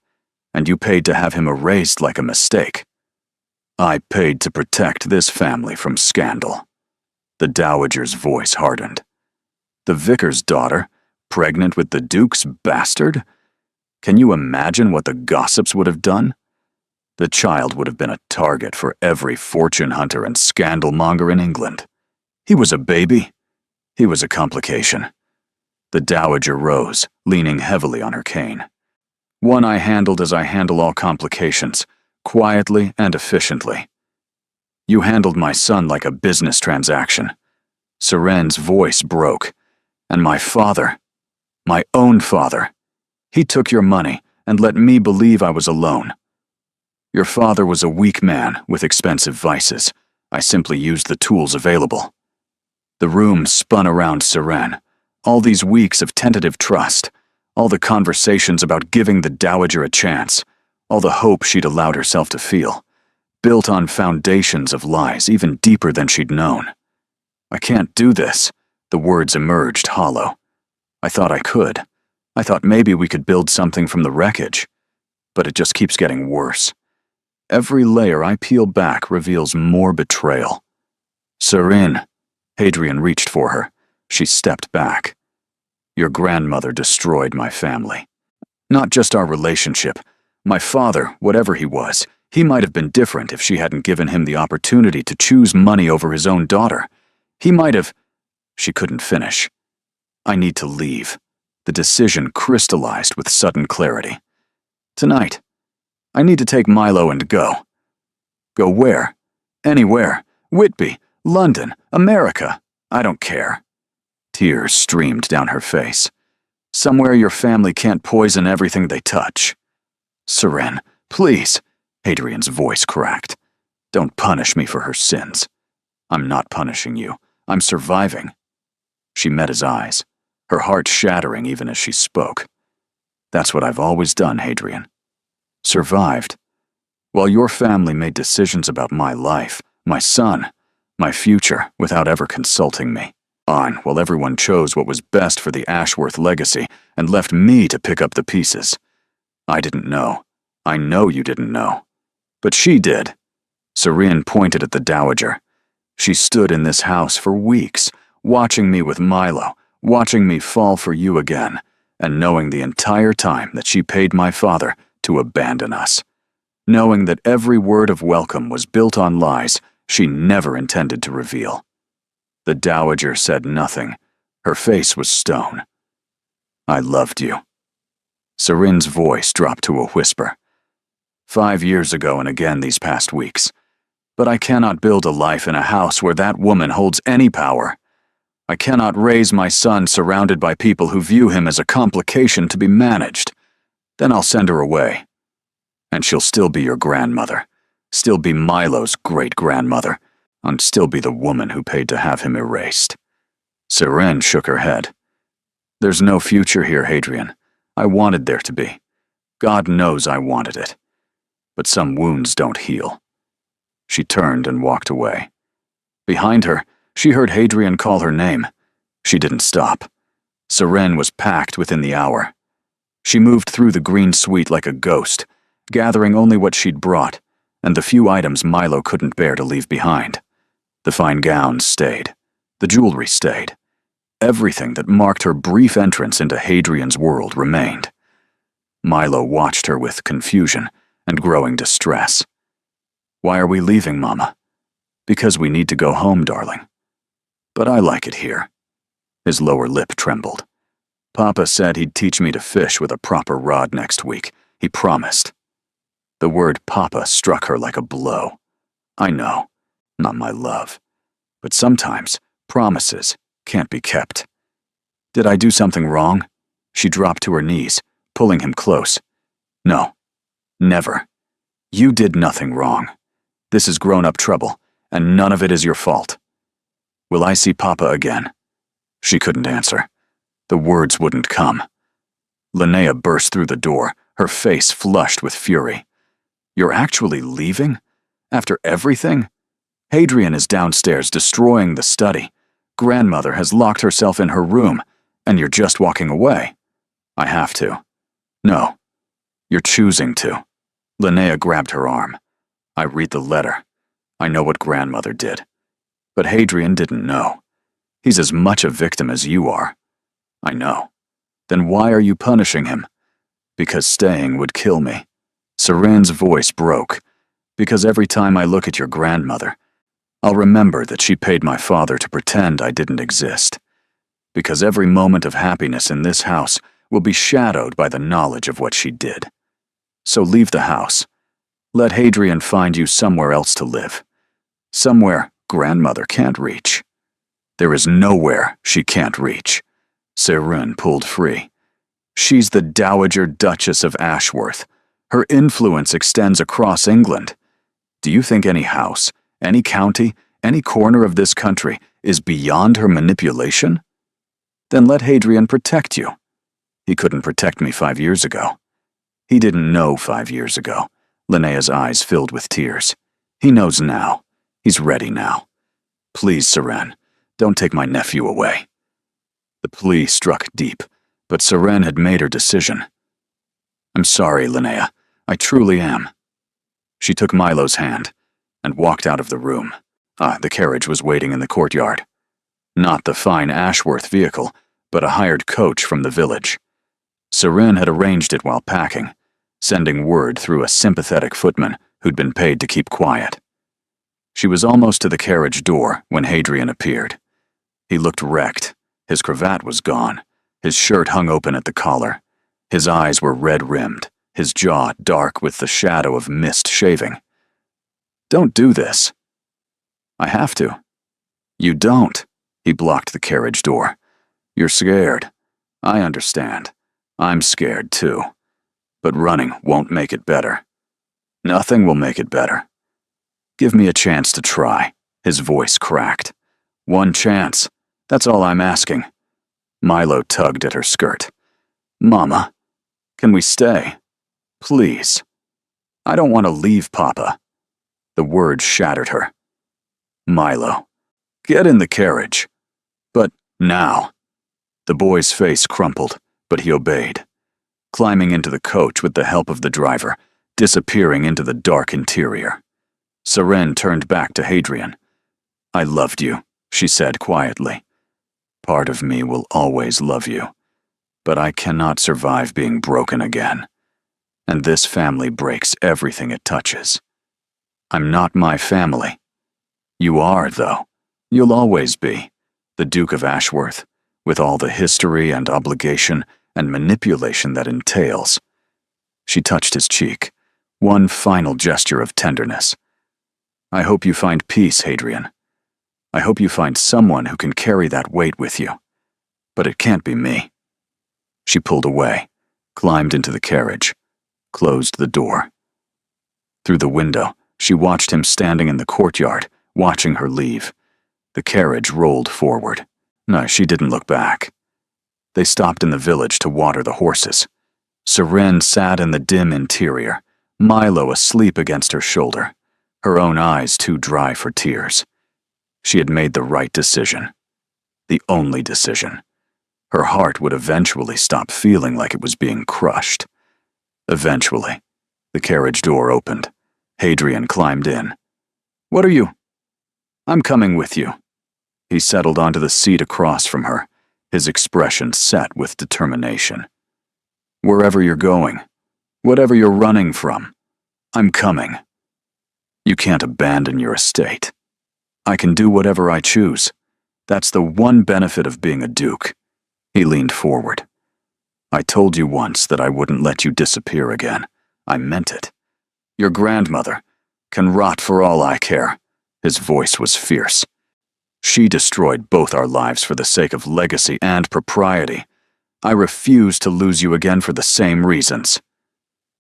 and you paid to have him erased like a mistake. I paid to protect this family from scandal." The Dowager's voice hardened. "The vicar's daughter, pregnant with the Duke's bastard? Can you imagine what the gossips would have done? The child would have been a target for every fortune hunter and scandal-monger in England. He was a baby. He was a complication." The Dowager rose, leaning heavily on her cane. "One I handled as I handle all complications, quietly and efficiently. You handled my son like a business transaction." Seren's voice broke. "And my father, my own father, he took your money and let me believe I was alone. Your father was a weak man with expensive vices. I simply used the tools available." The room spun around Seren. All these weeks of tentative trust, all the conversations about giving the Dowager a chance, all the hope she'd allowed herself to feel, built on foundations of lies even deeper than she'd known. "I can't do this." The words emerged hollow. "I thought I could. I thought maybe we could build something from the wreckage. But it just keeps getting worse. Every layer I peel back reveals more betrayal." "Serene." Hadrian reached for her. She stepped back. Your grandmother destroyed my family. Not just our relationship. My father, whatever he was, he might have been different if she hadn't given him the opportunity to choose money over his own daughter. He might have... She couldn't finish. I need to leave. The decision crystallized with sudden clarity. Tonight. I need to take Milo and go. Go where? Anywhere. Whitby, London, America. I don't care. Tears streamed down her face. Somewhere your family can't poison everything they touch. Seren, please. Hadrian's voice cracked. Don't punish me for her sins. I'm not punishing you. I'm surviving. She met his eyes, her heart shattering even as she spoke. That's what I've always done, Hadrian. Survived. While your family made decisions about my life, my son, my future, without ever consulting me. While everyone chose what was best for the Ashworth legacy and left me to pick up the pieces. I didn't know. I know you didn't know. But she did. Seren pointed at the dowager. She stood in this house for weeks, watching me with Milo, watching me fall for you again, and knowing the entire time that she paid my father to abandon us. Knowing that every word of welcome was built on lies she never intended to reveal. The dowager said nothing. Her face was stone. I loved you. Seren's voice dropped to a whisper. 5 years ago and again these past weeks. But I cannot build a life in a house where that woman holds any power. I cannot raise my son surrounded by people who view him as a complication to be managed. Then I'll send her away. And she'll still be your grandmother. Still be Milo's great-grandmother. And still be the woman who paid to have him erased. Seren shook her head. There's no future here, Hadrian. I wanted there to be. God knows I wanted it. But some wounds don't heal. She turned and walked away. Behind her, she heard Hadrian call her name. She didn't stop. Seren was packed within the hour. She moved through the green suite like a ghost, gathering only what she'd brought, and the few items Milo couldn't bear to leave behind. The fine gowns stayed. The jewelry stayed. Everything that marked her brief entrance into Hadrian's world remained. Milo watched her with confusion and growing distress. Why are we leaving, Mama? Because we need to go home, darling. But I like it here. His lower lip trembled. Papa said he'd teach me to fish with a proper rod next week. He promised. The word Papa struck her like a blow. I know. Not my love. But sometimes, promises can't be kept. Did I do something wrong? She dropped to her knees, pulling him close. No. Never. You did nothing wrong. This is grown-up trouble, and none of it is your fault. Will I see Papa again? She couldn't answer. The words wouldn't come. Linnea burst through the door, her face flushed with fury. You're actually leaving? After everything? Hadrian is downstairs destroying the study. Grandmother has locked herself in her room, and you're just walking away. I have to. No. You're choosing to. Linnea grabbed her arm. I read the letter. I know what grandmother did. But Hadrian didn't know. He's as much a victim as you are. I know. Then why are you punishing him? Because staying would kill me. Seren's voice broke. Because every time I look at your grandmother, I'll remember that she paid my father to pretend I didn't exist. Because every moment of happiness in this house will be shadowed by the knowledge of what she did. So leave the house. Let Hadrian find you somewhere else to live. Somewhere grandmother can't reach. There is nowhere she can't reach. Seren pulled free. She's the Dowager Duchess of Ashworth. Her influence extends across England. Do you think any house, any county, any corner of this country is beyond her manipulation? Then let Hadrian protect you. He couldn't protect me 5 years ago. He didn't know 5 years ago. Linnea's eyes filled with tears. He knows now. He's ready now. Please, Seren, don't take my nephew away. The plea struck deep, but Seren had made her decision. I'm sorry, Linnea. I truly am. She took Milo's hand and walked out of the room. The carriage was waiting in the courtyard. Not the fine Ashworth vehicle, but a hired coach from the village. Seren had arranged it while packing, sending word through a sympathetic footman who'd been paid to keep quiet. She was almost to the carriage door when Hadrian appeared. He looked wrecked. His cravat was gone. His shirt hung open at the collar. His eyes were red-rimmed, his jaw dark with the shadow of mist shaving. "Don't do this." "I have to." "You don't." He blocked the carriage door. "You're scared. I understand. I'm scared too. But running won't make it better. Nothing will make it better. Give me a chance to try." His voice cracked. "One chance. That's all I'm asking." Milo tugged at her skirt. "Mama, can we stay? Please." "I don't want to leave Papa." The words shattered her. "Milo, get in the carriage." "But now." The boy's face crumpled, but he obeyed, climbing into the coach with the help of the driver, disappearing into the dark interior. Seren turned back to Hadrian. "I loved you," she said quietly. "Part of me will always love you, but I cannot survive being broken again. And this family breaks everything it touches. I'm not my family. You are, though. You'll always be. The Duke of Ashworth, with all the history and obligation and manipulation that entails." She touched his cheek, one final gesture of tenderness. "I hope you find peace, Hadrian. I hope you find someone who can carry that weight with you. But it can't be me." She pulled away, climbed into the carriage, closed the door. Through the window, she watched him standing in the courtyard, watching her leave. The carriage rolled forward. No, she didn't look back. They stopped in the village to water the horses. Seren sat in the dim interior, Milo asleep against her shoulder, her own eyes too dry for tears. She had made the right decision. The only decision. Her heart would eventually stop feeling like it was being crushed. Eventually, the carriage door opened. Hadrian climbed in. "What are you?" "I'm coming with you." He settled onto the seat across from her, his expression set with determination. "Wherever you're going, whatever you're running from, I'm coming. You can't abandon your estate. I can do whatever I choose. That's the one benefit of being a duke." He leaned forward. "I told you once that I wouldn't let you disappear again. I meant it. Your grandmother can rot for all I care." His voice was fierce. "She destroyed both our lives for the sake of legacy and propriety. I refuse to lose you again for the same reasons.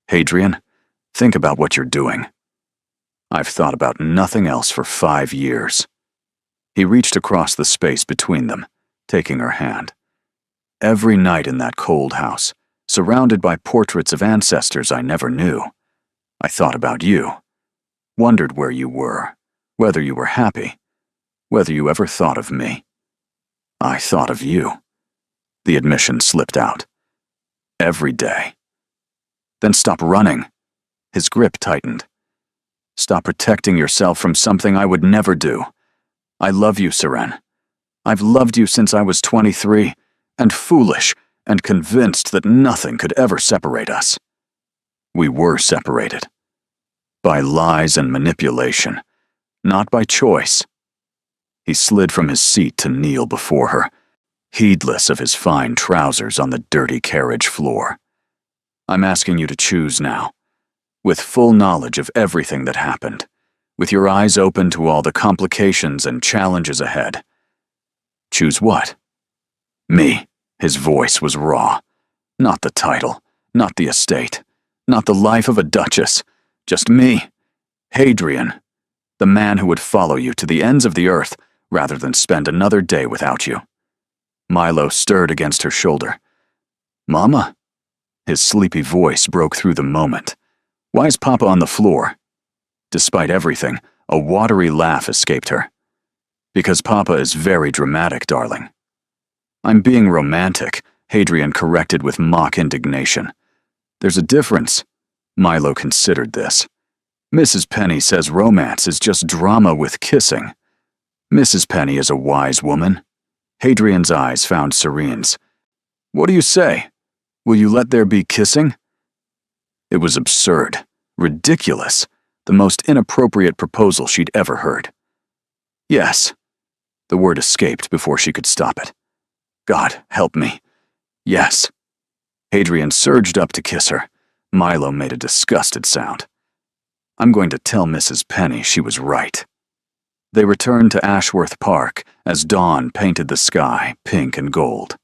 Hadrian, think about what you're doing." "I've thought about nothing else for 5 years." He reached across the space between them, taking her hand. "Every night in that cold house, surrounded by portraits of ancestors I never knew, I thought about you, wondered where you were, whether you were happy, whether you ever thought of me. I thought of you." The admission slipped out. "Every day." "Then stop running." His grip tightened. "Stop protecting yourself from something I would never do. I love you, Seren. I've loved you since I was 23, and foolish, and convinced that nothing could ever separate us. We were separated. By lies and manipulation, not by choice." He slid from his seat to kneel before her, heedless of his fine trousers on the dirty carriage floor. "I'm asking you to choose now, with full knowledge of everything that happened, with your eyes open to all the complications and challenges ahead. Choose what?" "Me." His voice was raw. "Not the title, not the estate, not the life of a duchess. Just me, Hadrian, the man who would follow you to the ends of the earth rather than spend another day without you." Milo stirred against her shoulder. "Mama?" His sleepy voice broke through the moment. "Why is Papa on the floor?" Despite everything, a watery laugh escaped her. "Because Papa is very dramatic, darling." "I'm being romantic," Hadrian corrected with mock indignation. "There's a difference." Milo considered this. "Mrs. Penny says romance is just drama with kissing. Mrs. Penny is a wise woman. Hadrian's eyes found Serene's. "What do you say? Will you let there be kissing?" It was absurd, ridiculous, the most inappropriate proposal she'd ever heard. "Yes." The word escaped before she could stop it. "God, help me. Yes." Hadrian surged up to kiss her. Milo made a disgusted sound. "I'm going to tell Mrs. Penny she was right." They returned to Ashworth Park as dawn painted the sky pink and gold.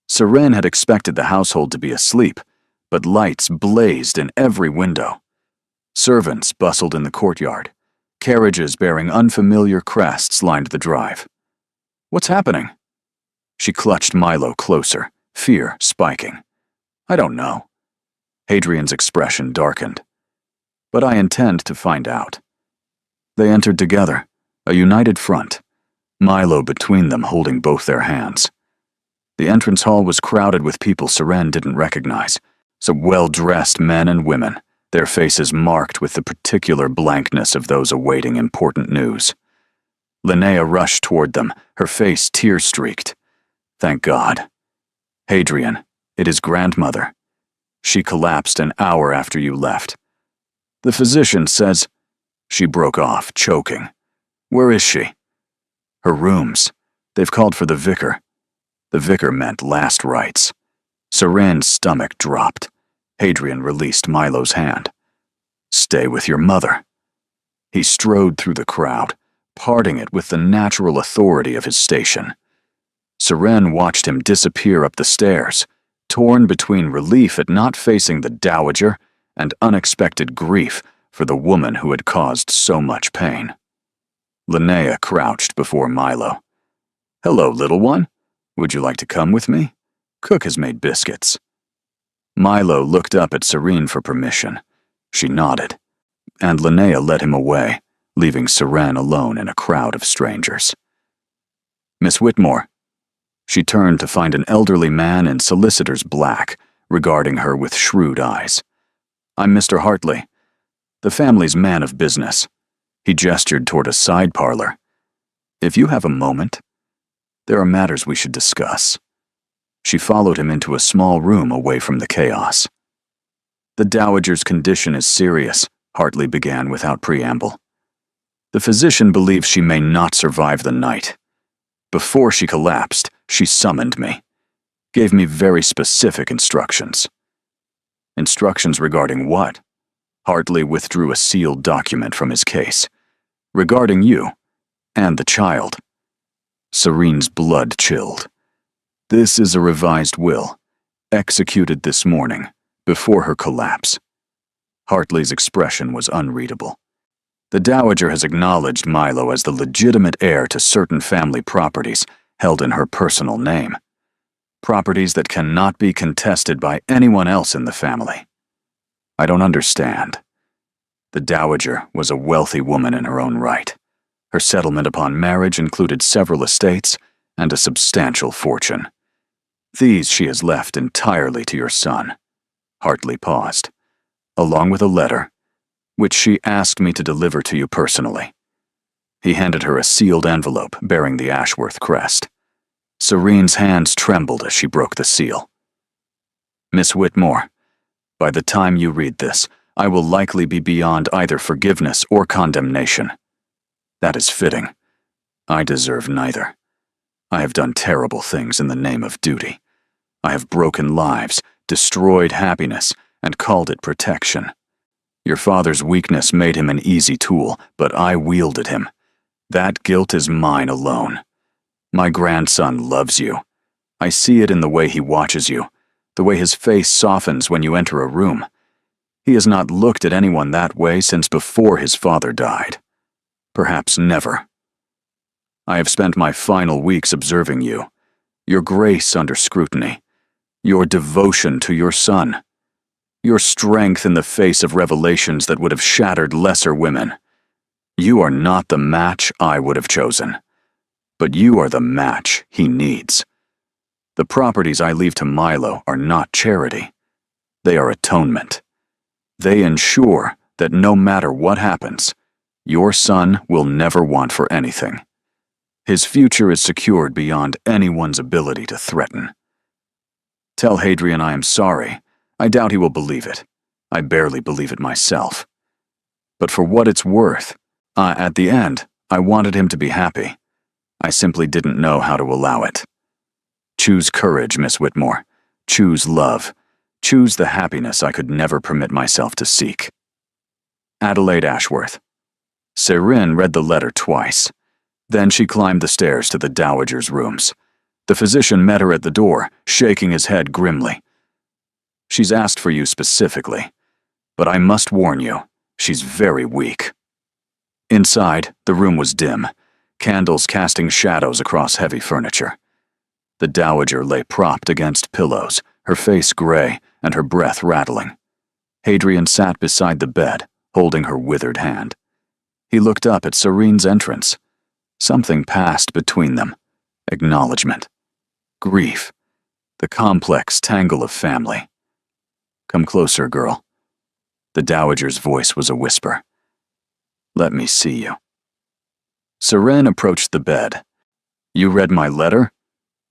Serene had expected the household to be asleep, but lights blazed in every window. Servants bustled in the courtyard. Carriages bearing unfamiliar crests lined the drive. "What's happening?" She clutched Milo closer, fear spiking. "I don't know." Hadrian's expression darkened. "But I intend to find out." They entered together, a united front, Milo between them holding both their hands. The entrance hall was crowded with people Serene didn't recognize, some well-dressed men and women, their faces marked with the particular blankness of those awaiting important news. Linnea rushed toward them, her face tear-streaked. "Thank God." "Hadrian, it is grandmother. She collapsed an hour after you left. The physician says—" She broke off, choking. "Where is she?" "Her rooms. They've called for the vicar." The vicar meant last rites. Serene's stomach dropped. Hadrian released Milo's hand. "Stay with your mother." He strode through the crowd, parting it with the natural authority of his station. Serene watched him disappear up the stairs, torn between relief at not facing the dowager and unexpected grief for the woman who had caused so much pain. Linnea crouched before Milo. "Hello, little one. Would you like to come with me? Cook has made biscuits." Milo looked up at Serene for permission. She nodded, and Linnea led him away, leaving Serene alone in a crowd of strangers. "Miss Whitmore." She turned to find an elderly man in solicitor's black, regarding her with shrewd eyes. "I'm Mr. Hartley, the family's man of business." He gestured toward a side parlor. "If you have a moment, there are matters we should discuss." She followed him into a small room away from the chaos. "The dowager's condition is serious," Hartley began without preamble. "The physician believes she may not survive the night. Before she collapsed, she summoned me, gave me very specific instructions." "Instructions regarding what?" Hartley withdrew a sealed document from his case. "Regarding you, and the child." Serene's blood chilled. "This is a revised will, executed this morning, before her collapse." Hartley's expression was unreadable. "The dowager has acknowledged Milo as the legitimate heir to certain family properties held in her personal name. Properties that cannot be contested by anyone else in the family." "I don't understand." The dowager was a wealthy woman in her own right. Her settlement upon marriage included several estates and a substantial fortune. These she has left entirely to your son. Hartley paused, along with a letter, which she asked me to deliver to you personally. He handed her a sealed envelope bearing the Ashworth crest. Serene's hands trembled as she broke the seal. "Miss Whitmore, by the time you read this, I will likely be beyond either forgiveness or condemnation. That is fitting. I deserve neither. I have done terrible things in the name of duty. I have broken lives, destroyed happiness, and called it protection. Your father's weakness made him an easy tool, but I wielded him. That guilt is mine alone. My grandson loves you. I see it in the way he watches you, the way his face softens when you enter a room. He has not looked at anyone that way since before his father died. Perhaps never. I have spent my final weeks observing you, your grace under scrutiny, your devotion to your son, your strength in the face of revelations that would have shattered lesser women. You are not the match I would have chosen, but you are the match he needs. The properties I leave to Milo are not charity. They are atonement. They ensure that no matter what happens, your son will never want for anything. His future is secured beyond anyone's ability to threaten. Tell Hadrian I am sorry. I doubt he will believe it. I barely believe it myself. But for what it's worth, at the end, I wanted him to be happy. I simply didn't know how to allow it. Choose courage, Miss Whitmore. Choose love. Choose the happiness I could never permit myself to seek. Adelaide Ashworth. Serin read the letter twice. Then she climbed the stairs to the dowager's rooms. The physician met her at the door, shaking his head grimly. She's asked for you specifically, but I must warn you, she's very weak. Inside, the room was dim, candles casting shadows across heavy furniture. The dowager lay propped against pillows, her face gray and her breath rattling. Hadrian sat beside the bed, holding her withered hand. He looked up at Serin's entrance. Something passed between them. Acknowledgement. Grief. The complex tangle of family. Come closer, girl. The dowager's voice was a whisper. Let me see you. Serin approached the bed. You read my letter?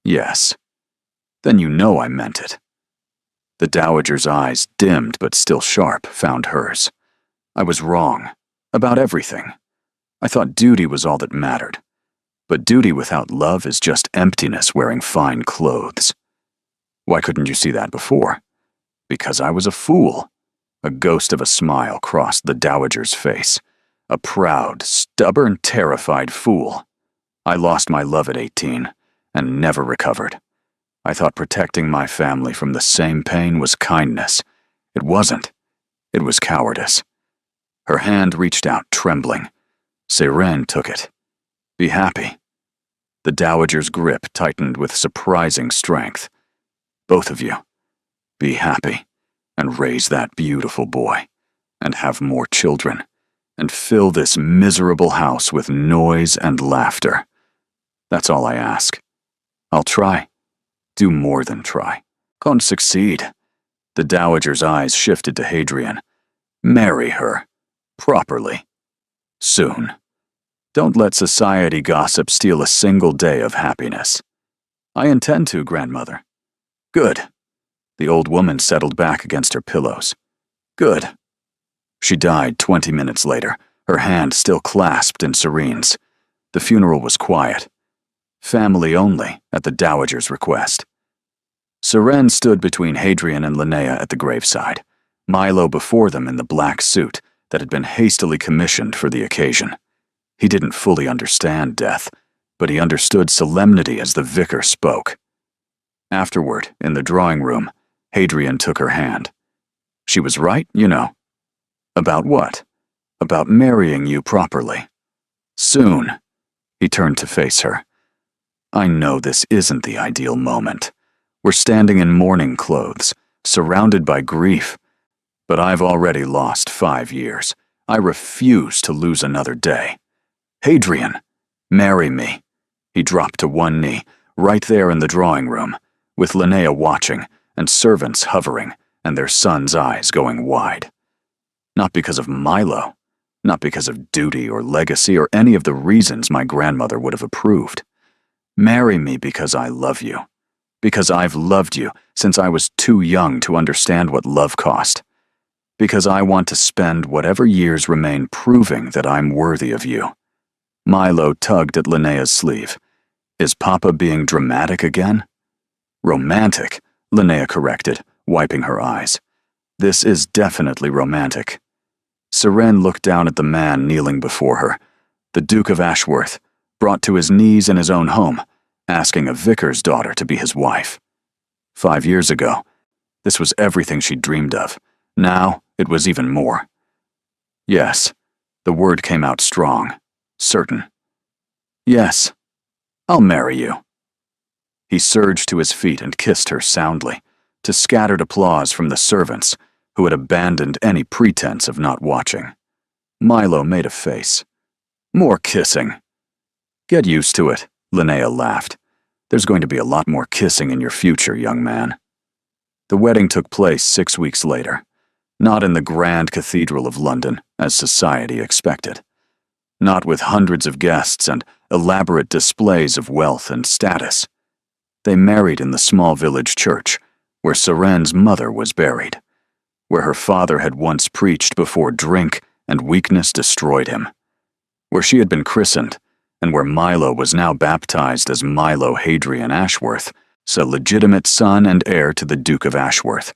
Yes. Then you know I meant it. The dowager's eyes, dimmed but still sharp, found hers. I was wrong. About everything. I thought duty was all that mattered. But duty without love is just emptiness wearing fine clothes. Why couldn't you see that before? Because I was a fool. A ghost of a smile crossed the dowager's face. A proud, stubborn, terrified fool. I lost my love at 18, and never recovered. I thought protecting my family from the same pain was kindness. It wasn't. It was cowardice. Her hand reached out, trembling. Serin took it. Be happy. The dowager's grip tightened with surprising strength. Both of you, be happy, and raise that beautiful boy, and have more children, and fill this miserable house with noise and laughter. That's all I ask. I'll try. Do more than try. Can't succeed. The dowager's eyes shifted to Hadrian. Marry her. Properly. Soon. Don't let society gossip steal a single day of happiness. I intend to, grandmother. Good. The old woman settled back against her pillows. Good. She died 20 minutes later, her hand still clasped in Serin's. The funeral was quiet. Family only, at the dowager's request. Serin stood between Hadrian and Linnea at the graveside, Milo before them in the black suit that had been hastily commissioned for the occasion. He didn't fully understand death, but he understood solemnity as the vicar spoke. Afterward, in the drawing room, Hadrian took her hand. She was right, you know. About what? About marrying you properly. Soon. He turned to face her. I know this isn't the ideal moment. We're standing in mourning clothes, surrounded by grief. But I've already lost 5 years. I refuse to lose another day. Hadrian, marry me. He dropped to one knee, right there in the drawing room, with Linnea watching, and servants hovering, and their son's eyes going wide. Not because of Milo, not because of duty or legacy or any of the reasons my grandmother would have approved. Marry me because I love you. Because I've loved you since I was too young to understand what love cost. Because I want to spend whatever years remain proving that I'm worthy of you. Milo tugged at Linnea's sleeve. Is Papa being dramatic again? Romantic, Linnea corrected, wiping her eyes. This is definitely romantic. Serin looked down at the man kneeling before her, the Duke of Ashworth, brought to his knees in his own home, asking a vicar's daughter to be his wife. 5 years ago, this was everything she dreamed of. Now, it was even more. Yes, the word came out strong. Certain. Yes, I'll marry you. He surged to his feet and kissed her soundly, to scattered applause from the servants, who had abandoned any pretense of not watching. Milo made a face. More kissing. Get used to it, Linnea laughed. There's going to be a lot more kissing in your future, young man. The wedding took place 6 weeks later, not in the grand cathedral of London, as society expected. not with hundreds of guests and elaborate displays of wealth and status. They married in the small village church, where Seren's mother was buried, where her father had once preached before drink and weakness destroyed him, where she had been christened, and where Milo was now baptized as Milo Hadrian Ashworth, so legitimate son and heir to the Duke of Ashworth.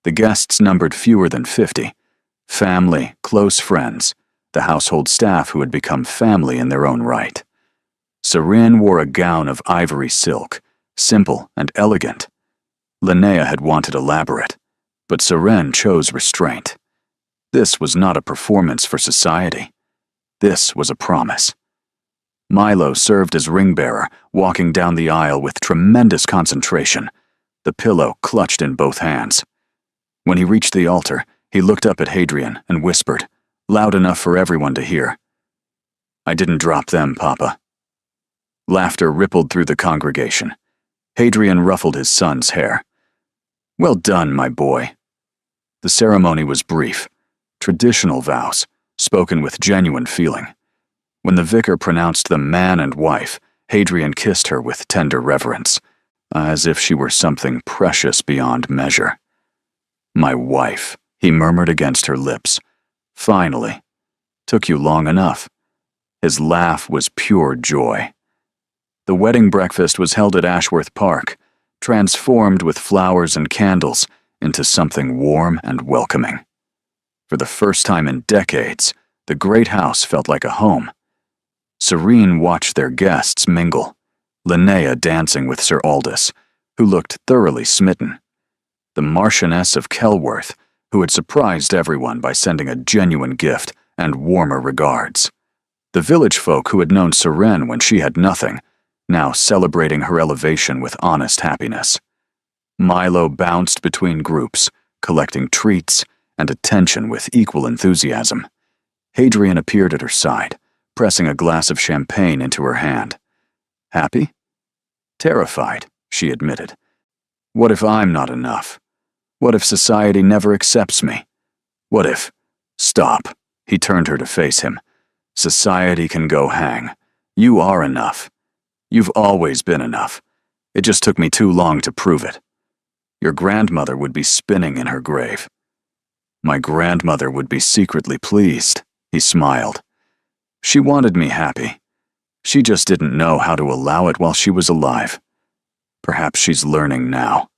The guests numbered fewer than 50. Family, close friends, the household staff who had become family in their own right. Seren wore a gown of ivory silk, simple and elegant. Linnea had wanted elaborate, but Seren chose restraint. This was not a performance for society. This was a promise. Milo served as ring-bearer, walking down the aisle with tremendous concentration, the pillow clutched in both hands. When he reached the altar, he looked up at Hadrian and whispered, loud enough for everyone to hear, "I didn't drop them, Papa." Laughter rippled through the congregation. Hadrian ruffled his son's hair. "Well done, my boy." The ceremony was brief, traditional vows, spoken with genuine feeling. When the vicar pronounced them man and wife, Hadrian kissed her with tender reverence, as if she were something precious beyond measure. "My wife," he murmured against her lips. "Finally. Took you long enough." His laugh was pure joy. The wedding breakfast was held at Ashworth Park, transformed with flowers and candles into something warm and welcoming. For the first time in decades, the great house felt like a home. Serene watched their guests mingle, Linnea dancing with Sir Aldous, who looked thoroughly smitten. The Marchioness of Kelworth, who had surprised everyone by sending a genuine gift and warmer regards. The village folk who had known Seren when she had nothing, now celebrating her elevation with honest happiness. Milo bounced between groups, collecting treats and attention with equal enthusiasm. Hadrian appeared at her side, pressing a glass of champagne into her hand. "Happy?" "Terrified," she admitted. "What if I'm not enough? What if society never accepts me? What if—" "Stop," he turned her to face him. "Society can go hang. You are enough. You've always been enough. It just took me too long to prove it. Your grandmother would be spinning in her grave." "My grandmother would be secretly pleased," he smiled. "She wanted me happy. She just didn't know how to allow it while she was alive. Perhaps she's learning now."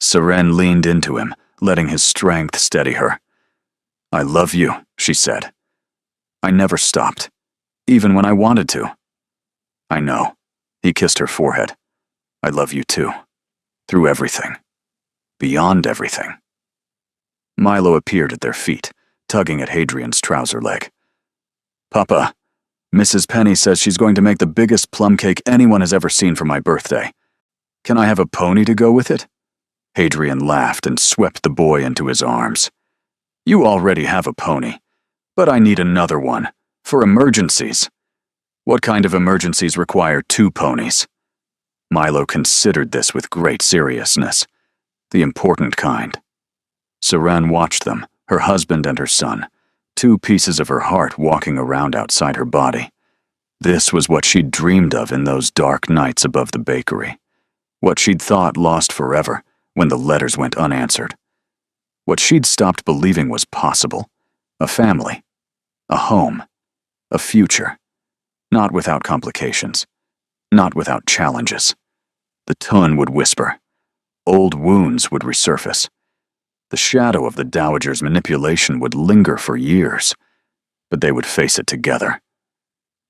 Seren leaned into him, letting his strength steady her. "I love you," she said. "I never stopped, even when I wanted to." "I know." He kissed her forehead. "I love you too. Through everything. Beyond everything." Milo appeared at their feet, tugging at Hadrian's trouser leg. "Papa, Mrs. Penny says she's going to make the biggest plum cake anyone has ever seen for my birthday. Can I have a pony to go with it?" Hadrian laughed and swept the boy into his arms. "You already have a pony, but I need another one, for emergencies." "What kind of emergencies require 2 ponies?" Milo considered this with great seriousness. "The important kind." Seren watched them, her husband and her son, 2 pieces of her heart walking around outside her body. This was what she'd dreamed of in those dark nights above the bakery. What she'd thought lost forever when the letters went unanswered. What she'd stopped believing was possible. A family. A home. A future. Not without complications. Not without challenges. The Tun would whisper. Old wounds would resurface. The shadow of the Dowager's manipulation would linger for years, but they would face it together.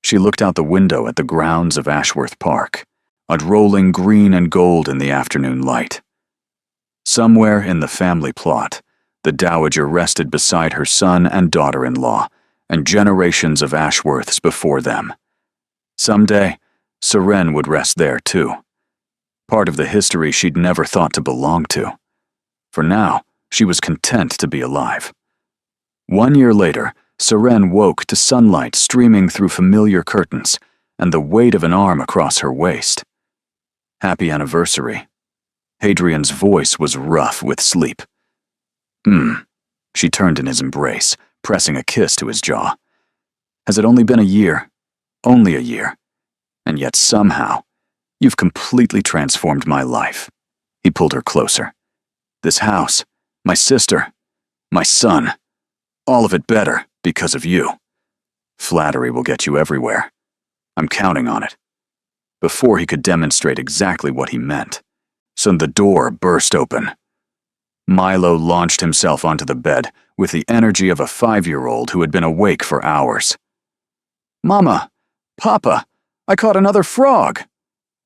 She looked out the window at the grounds of Ashworth Park, unrolling green and gold in the afternoon light. Somewhere in the family plot, the Dowager rested beside her son and daughter-in-law, and generations of Ashworths before them. Someday, Seren would rest there too. Part of the history she'd never thought to belong to. For now, she was content to be alive. 1 year later, Seren woke to sunlight streaming through familiar curtains and the weight of an arm across her waist. "Happy anniversary." Hadrian's voice was rough with sleep. She turned in his embrace, pressing a kiss to his jaw. Has it only been a year? Only a year. And yet somehow, you've completely transformed my life. He pulled her closer. This house, my sister, my son, all of it better because of you. Flattery will get you everywhere. I'm counting on it. Before he could demonstrate exactly what he meant, so the door burst open. Milo launched himself onto the bed with the energy of a 5-year-old who had been awake for hours. Mama! Papa! I caught another frog!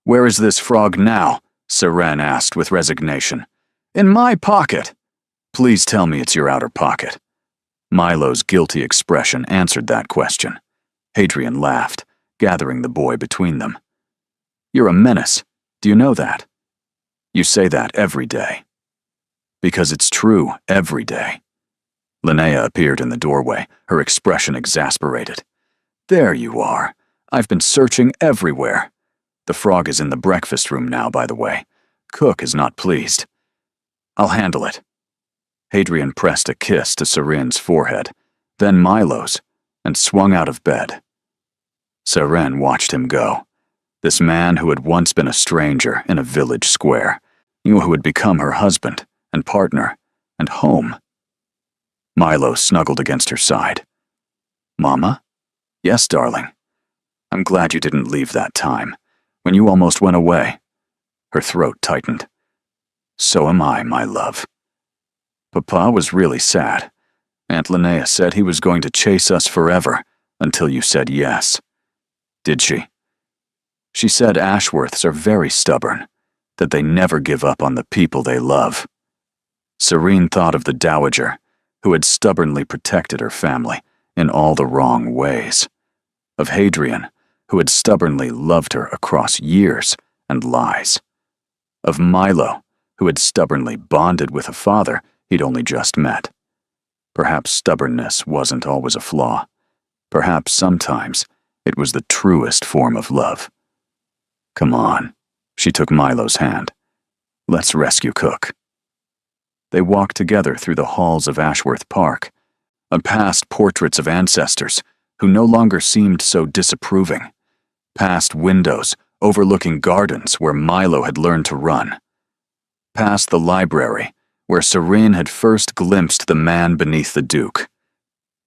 Where is this frog now? Seren asked with resignation. In my pocket! Please tell me it's your outer pocket. Milo's guilty expression answered that question. Hadrian laughed, gathering the boy between them. You're a menace. Do you know that? You say that every day. Because it's true every day. Linnea appeared in the doorway, her expression exasperated. There you are. I've been searching everywhere. The frog is in the breakfast room now, by the way. Cook is not pleased. I'll handle it. Hadrian pressed a kiss to Seren's forehead, then Milo's, and swung out of bed. Seren watched him go. This man who had once been a stranger in a village square, who had become her husband and partner and home. Milo snuggled against her side. Mama? Yes, darling. I'm glad you didn't leave that time, when you almost went away. Her throat tightened. So am I, my love. Papa was really sad. Aunt Linnea said he was going to chase us forever until you said yes. Did she? She said Ashworths are very stubborn, that they never give up on the people they love. Serene thought of the dowager, who had stubbornly protected her family in all the wrong ways. Of Hadrian, who had stubbornly loved her across years and lies. Of Milo, who had stubbornly bonded with a father he'd only just met. Perhaps stubbornness wasn't always a flaw. Perhaps sometimes it was the truest form of love. Come on, she took Milo's hand. Let's rescue Cook. They walked together through the halls of Ashworth Park, and past portraits of ancestors who no longer seemed so disapproving, past windows overlooking gardens where Milo had learned to run, past the library where Serene had first glimpsed the man beneath the Duke.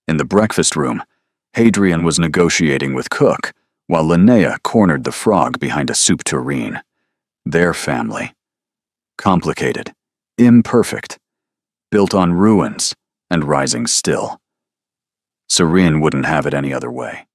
In the breakfast room, Hadrian was negotiating with Cook, while Linnea cornered the frog behind a soup tureen. Their family. Complicated, imperfect, built on ruins and rising still. Serene wouldn't have it any other way.